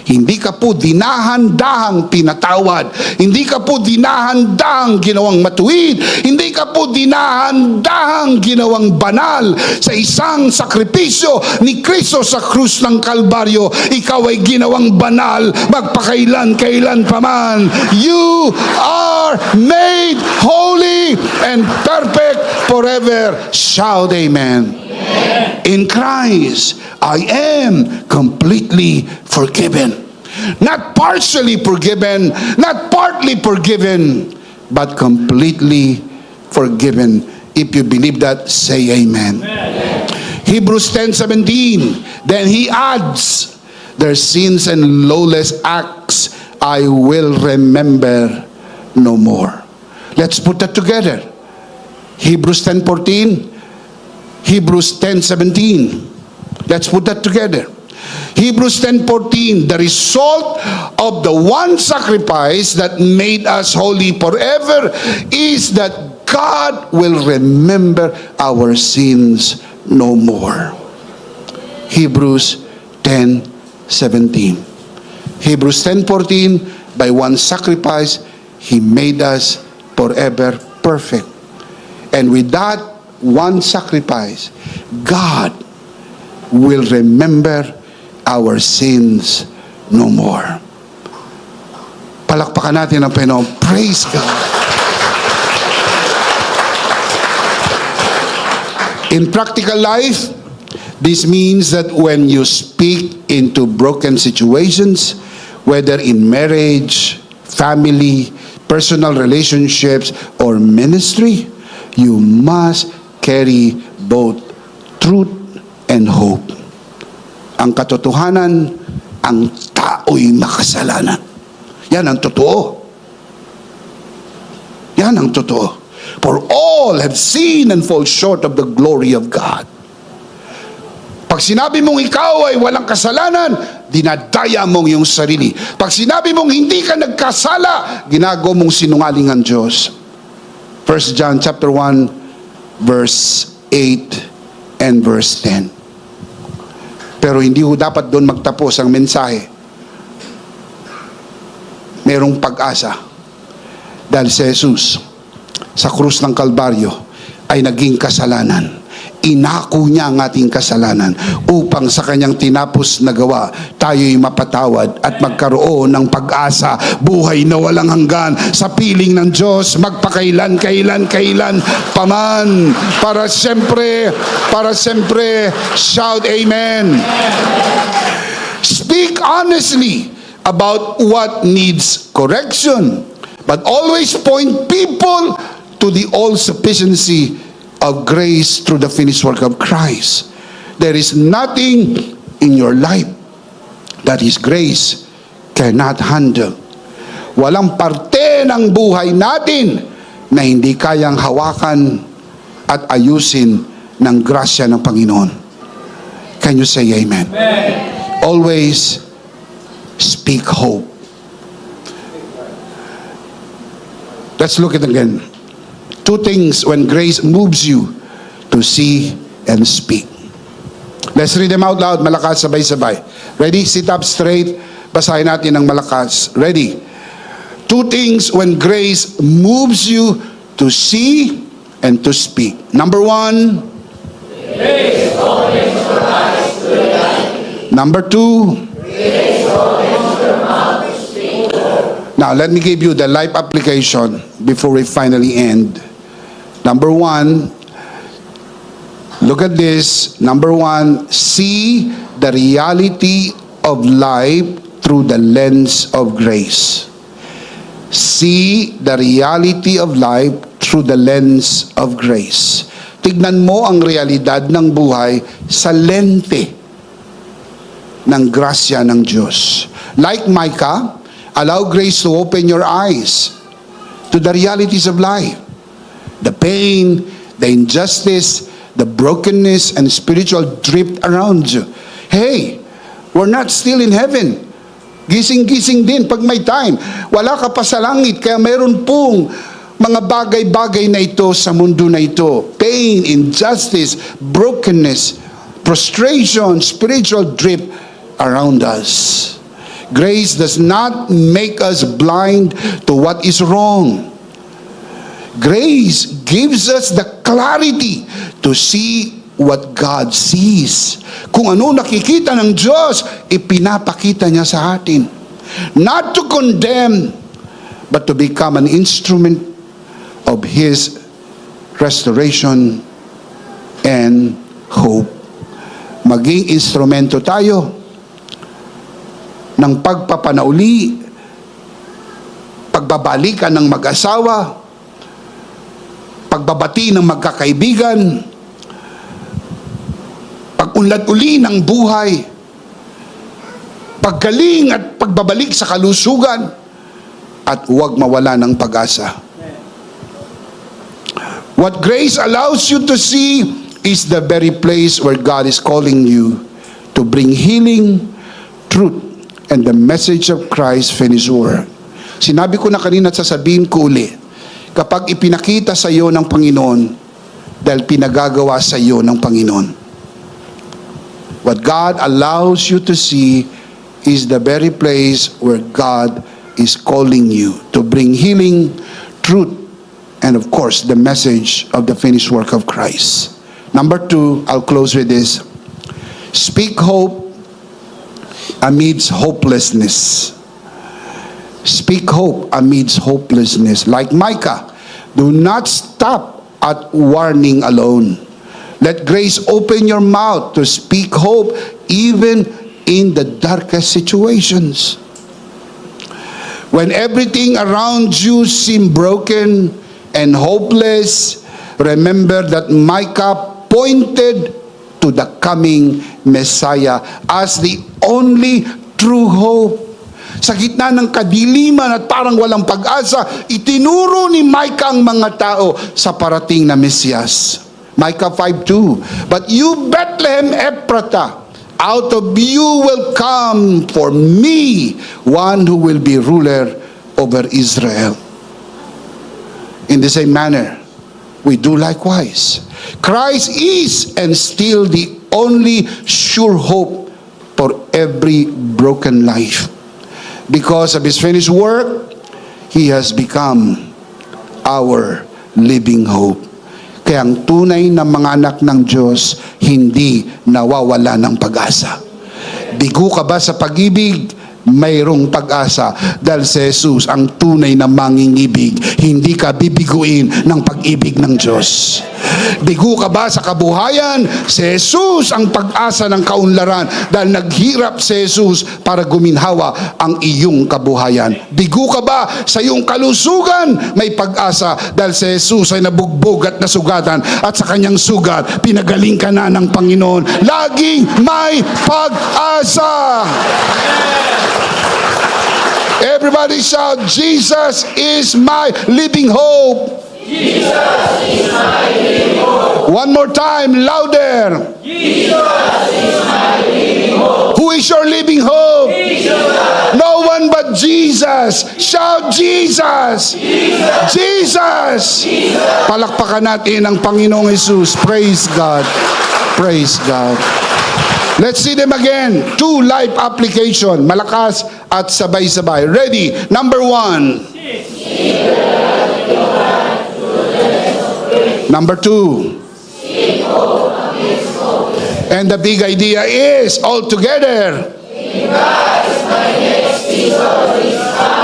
[SPEAKER 1] Hindi ka po dinahandahang pinatawad. Hindi ka po dinahandahang ginawang matuwid. Hindi ka po dinahandahang ginawang banal sa isang sakripisyo ni Kristo sa krus ng Kalbaryo. Ikaw ay ginawang banal magpakailan-kailan paman. You are made holy and perfect forever. Shout amen. In Christ, I am completely forgiven. Not partially forgiven, not partly forgiven, but completely forgiven. If you believe that, say amen. Hebrews 10:17. Then he adds, their sins and lawless acts I will remember no more. Let's put that together. Hebrews 10:14. Hebrews 10:17. Let's put that together. Hebrews 10:14. The result of the one sacrifice that made us holy forever is that God will remember our sins no more. Hebrews 10:17. Hebrews 10:14. By one sacrifice, He made us forever perfect. And with that one sacrifice, God will remember our sins no more. Palakpakan natin ang Panginoon. Praise God. In practical life, this means that when you speak into broken situations, whether in marriage, family, personal relationships, or ministry, you must carry both truth and hope. Ang katotohanan, ang tao'y makasalanan. Yan ang totoo. Yan ang totoo. For all have seen and fall short of the glory of God. Pag sinabi mong ikaw ay walang kasalanan, dinadaya mong yung sarili. Pag sinabi mong hindi ka nagkasala, ginagawa mong sinungaling ang Diyos. 1 John chapter 1 verse 8 and verse 10. Pero hindi ho dapat doon magtapos ang mensahe. Merong pag-asa. Dahil si Jesus sa krus ng Kalbaryo ay naging kasalanan. inako niya ang ating kasalanan upang sa kanyang tinapos na gawa, tayo'y mapatawad at magkaroon ng pag-asa, buhay na walang hanggan sa piling ng Diyos, magpakailan, kailan paman. Para siyempre, shout amen. Speak honestly about what needs correction, but always point people to the all-sufficiency of grace through the finished work of Christ. There is nothing in your life that His grace cannot handle. Walang parte ng buhay natin na hindi kayang hawakan at ayusin ng grasya ng Panginoon. Can you say amen? Amen. Always speak hope. Let's look at it again. Two things when grace moves you to see and speak. Let's read them out loud, malakas, sabay-sabay. Ready? Sit up straight. Basahin natin ng malakas. Ready? Two things when grace moves you to see and to speak. Number one, grace opens your eyes to the light. Number two, grace opens your mouth to speak. Now, let me give you the life application before we finally end. Number one, look at this. Number one, see the reality of life through the lens of grace. See the reality of life through the lens of grace. Tignan mo ang realidad ng buhay sa lente ng grasya ng Diyos. Like Micah, allow grace to open your eyes to the realities of life. The pain, the injustice, the brokenness, and spiritual drift around you. Hey, we're not still in heaven. Gising-gising din pag may time. Wala ka pa sa langit, kaya mayroon pong mga bagay-bagay na ito sa mundo na ito. Pain, injustice, brokenness, frustration, spiritual drift around us. Grace does not make us blind to what is wrong. Grace gives us the clarity to see what God sees. Kung ano nakikita ng Diyos, ipinapakita niya sa atin. Not to condemn, but to become an instrument of His restoration and hope. Maging instrumento tayo ng pagpapanauli, pagbabalikan ng mag-asawa, pagbabati ng magkakaibigan, pag-unlad uli ng buhay, paggaling at pagbabalik sa kalusugan, at huwag mawala ng pag-asa. What grace allows you to see is the very place where God is calling you to bring healing, truth, and the message of Christ's finished work. Sinabi ko na kanina at sasabihin ko uli, kapag ipinakita sa iyo ng Panginoon, dahil pinagagawa sa iyo ng Panginoon. What God allows you to see is the very place where God is calling you to bring healing, truth, and of course, the message of the finished work of Christ. Number two, I'll close with this. Speak hope amidst hopelessness. Speak hope amidst hopelessness. Like Micah, do not stop at warning alone. Let grace open your mouth to speak hope even in the darkest situations. When everything around you seems broken and hopeless, remember that Micah pointed to the coming Messiah as the only true hope. Sa gitna ng kadiliman at parang walang pag-asa, itinuro ni Micah ang mga tao sa parating na Mesiyas. Micah 5:2, but you Bethlehem Ephratah, out of you will come for me one who will be ruler over Israel. In the same manner, we do likewise. Christ is and still the only sure hope for every broken life. Because of His finished work, He has become our living hope. Kaya ang tunay na mga anak ng Diyos, hindi nawawala ng pag-asa. Bigo ka ba sa pag-ibig? Mayroong pag-asa dahil si Jesus ang tunay na mangingibig. Hindi ka bibiguin ng pag-ibig ng Diyos. Bigo ka ba sa kabuhayan? Si Jesus ang pag-asa ng kaunlaran dahil naghirap si Jesus para guminhawa ang iyong kabuhayan. Bigo ka ba sa iyong kalusugan? May pag-asa dahil si Jesus ay nabugbog at nasugatan at sa kanyang sugat pinagaling ka na ng Panginoon. Laging may pag-asa. Everybody shout, Jesus is my living hope.
[SPEAKER 2] Jesus is my living hope.
[SPEAKER 1] One more time, louder.
[SPEAKER 2] Jesus is my living hope.
[SPEAKER 1] Who is your living hope?
[SPEAKER 2] Jesus.
[SPEAKER 1] No one but Jesus. Shout, Jesus. Jesus. Palakpakan natin ang Panginoong Jesus. Praise God. Praise God. Let's see them again. 2 life application. Malakas at sabay-sabay. Ready? Number 1. Number 2. And the big idea is all together.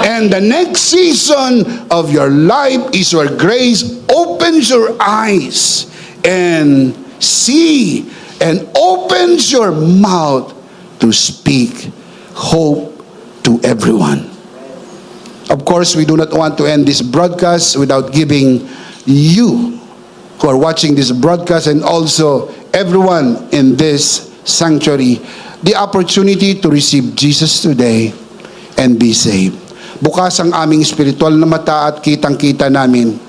[SPEAKER 1] And the next season of your life is where grace opens your eyes and see and opens your mouth to speak hope to everyone. Of course, we do not want to end this broadcast without giving you who are watching this broadcast and also everyone in this sanctuary the opportunity to receive Jesus today and be saved. Bukas ang aming spiritual na mata at kitang-kita namin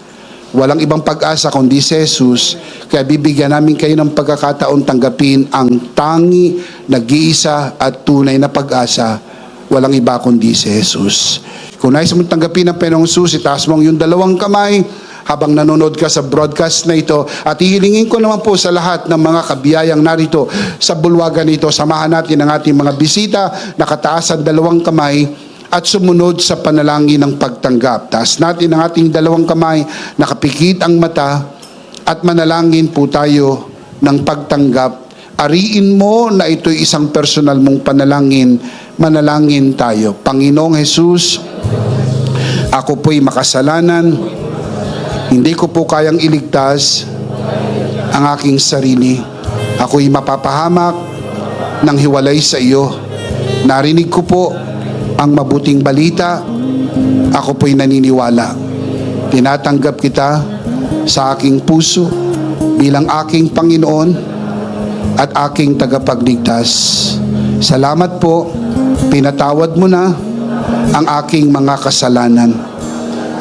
[SPEAKER 1] walang ibang pag-asa kundi si Jesus, kaya bibigyan namin kayo ng pagkakataon tanggapin ang tangi, nag-iisa at tunay na pag-asa. Walang iba kundi si Jesus. Kung nais mong tanggapin ang Panginoong Jesus, itaas mo yung 2 kamay habang nanonood ka sa broadcast na ito. At hihilingin ko naman po sa lahat ng mga kabiyayang narito sa bulwagan nito, samahan natin ang ating mga bisita, nakataas ang 2 kamay, at sumunod sa panalangin ng pagtanggap. Taas natin ang ating 2 kamay, nakapikit ang mata, at manalangin po tayo ng pagtanggap. Ariin mo na ito'y isang personal mong panalangin. Manalangin tayo. Panginoong Jesus, ako po'y makasalanan. Hindi ko po kayang iligtas ang aking sarili. Ako'y mapapahamak ng hiwalay sa iyo. Narinig ko po ang mabuting balita, ako po'y naniniwala. Tinatanggap kita sa aking puso bilang aking Panginoon at aking tagapagligtas. Salamat po, pinatawad mo na ang aking mga kasalanan.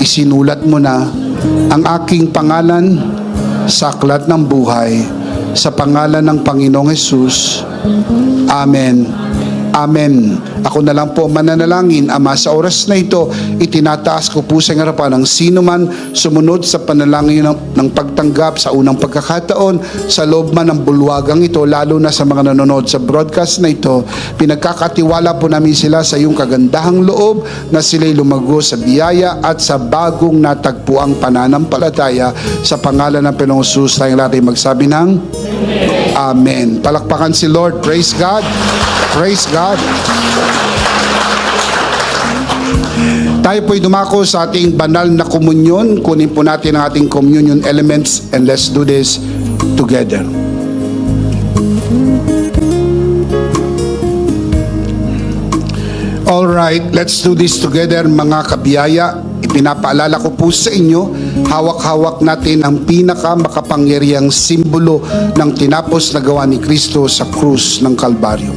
[SPEAKER 1] Isinulat mo na ang aking pangalan sa aklat ng buhay sa pangalan ng Panginoong Hesus. Amen. Amen. Ako na lang po mananalangin, Ama, sa oras na ito, itinataas ko po sa harapan ng sino man sumunod sa panalangin ng pagtanggap sa unang pagkakataon, sa loob man ng bulwagang ito, lalo na sa mga nanonood sa broadcast na ito. Pinagkakatiwala po namin sila sa iyong kagandahang loob na sila'y lumago sa biyaya at sa bagong natagpuang pananampalataya. Sa pangalan ng Panginoong Jesus, tayong lahat ay magsabi ng Amen. Palakpakan si Lord. Praise God. Praise God. Tayo po'y dumako sa ating banal na komunyon. Kunin po natin ang ating communion elements and let's do this together. Alright, let's do this together mga kabiyaya. Ipinapaalala ko po sa inyo, hawak-hawak natin ang pinakamakapangyarihang simbolo ng tinapos na gawa ni Kristo sa krus ng Kalbaryo.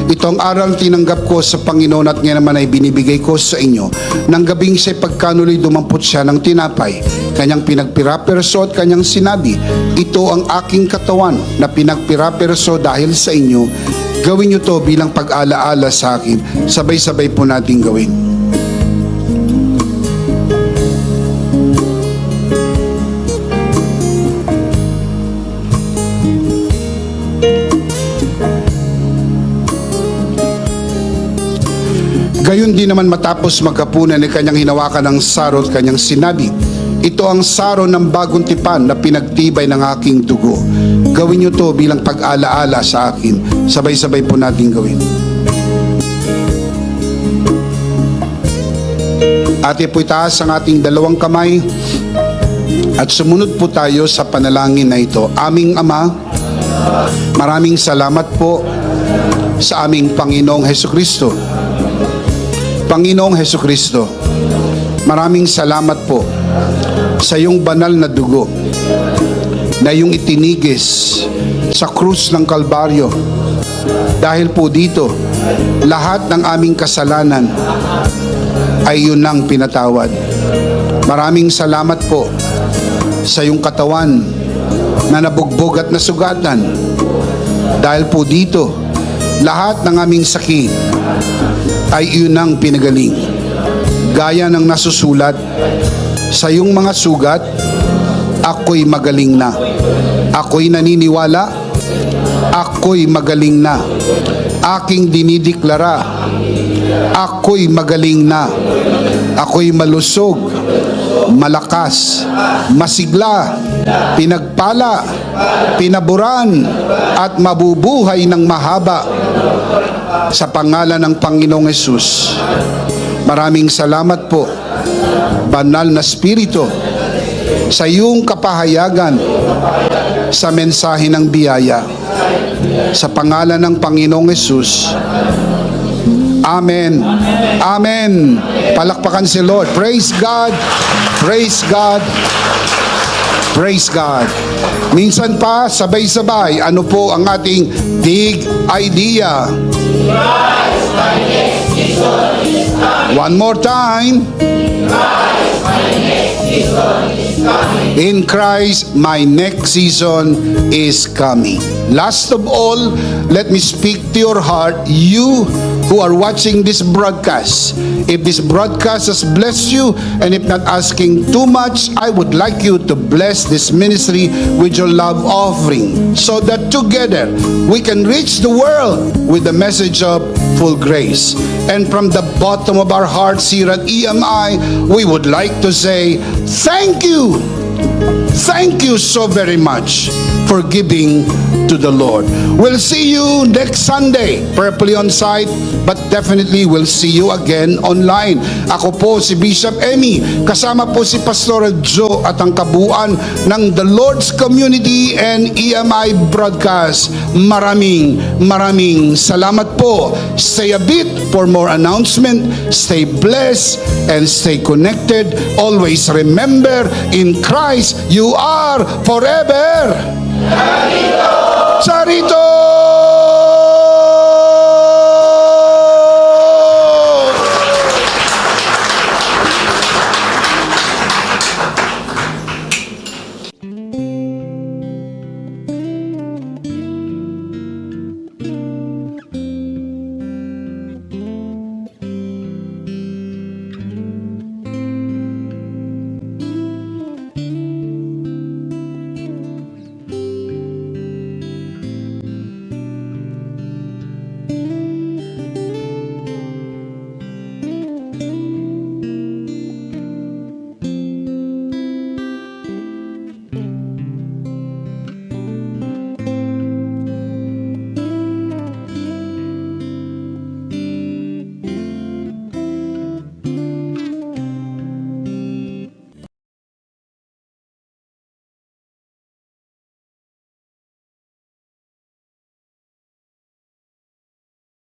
[SPEAKER 1] Itong aral tinanggap ko sa Panginoon at ngayon naman ay binibigay ko sa inyo. Nang gabing siya'y pagkanuloy dumampot siya ng tinapay, kanyang pinagpiraperso at kanyang sinabi, ito ang aking katawan na pinagpiraperso dahil sa inyo. Gawin niyo to bilang pag-alaala sa akin. Sabay-sabay po natin gawin. Gayon din naman matapos magkapunan ni kanyang hinawakan ng sarot, kanyang sinabi, Ito ang saro ng bagong tipan na pinagtibay ng aking dugo. Gawin niyo to bilang pag-alaala sa akin. Sabay-sabay po natin gawin. Ate po itaas ang ating dalawang kamay at sumunod po tayo sa panalangin na ito. Aming Ama, maraming salamat po sa aming Panginoong Hesukristo. Panginoong Hesukristo, maraming salamat po sa iyong banal na dugo na iyong itinigis sa krus ng Kalbaryo. Dahil po dito, lahat ng aming kasalanan ay yun ang pinatawad. Maraming salamat po sa iyong katawan na nabugbog at nasugatan. Dahil po dito, lahat ng aming sakit ay yun ang pinagaling. Gaya ng nasusulat, sa iyong mga sugat, ako'y magaling na. Ako'y naniniwala, ako'y magaling na. Aking dinideklara, ako'y magaling na. Ako'y malusog, malakas, masigla, pinagpala, pinaburan, at mabubuhay ng mahaba sa pangalan ng Panginoong Hesus. Maraming salamat po, Banal na Espiritu, sa iyong kapahayagan sa mensahe ng biyaya. Sa pangalan ng Panginoong Hesus. Amen. Amen. Palakpakan si Lord. Praise God. Praise God. Praise God. Minsan pa, sabay-sabay, ano po ang ating big idea? One more time. In Christ, my next season is coming. Last of all, let me speak to your heart, you who are watching this broadcast. If this broadcast has blessed you, and if not asking too much, I would like you to bless this ministry with your love offering, so that together we can reach the world with the message of full grace. And from the bottom of our hearts here at EMI, we would like to say, thank you. Thank you so very much for giving to the Lord. We'll see you next Sunday, prayerfully on site, but definitely we'll see you again online. Ako po si Bishop Emmy, kasama po si Pastor Joe at ang kabuuan ng The Lord's Community and EMI Broadcast. Maraming salamat po. Stay a bit for more announcement. Stay blessed and stay connected. Always remember, in Christ you are forever. Charito!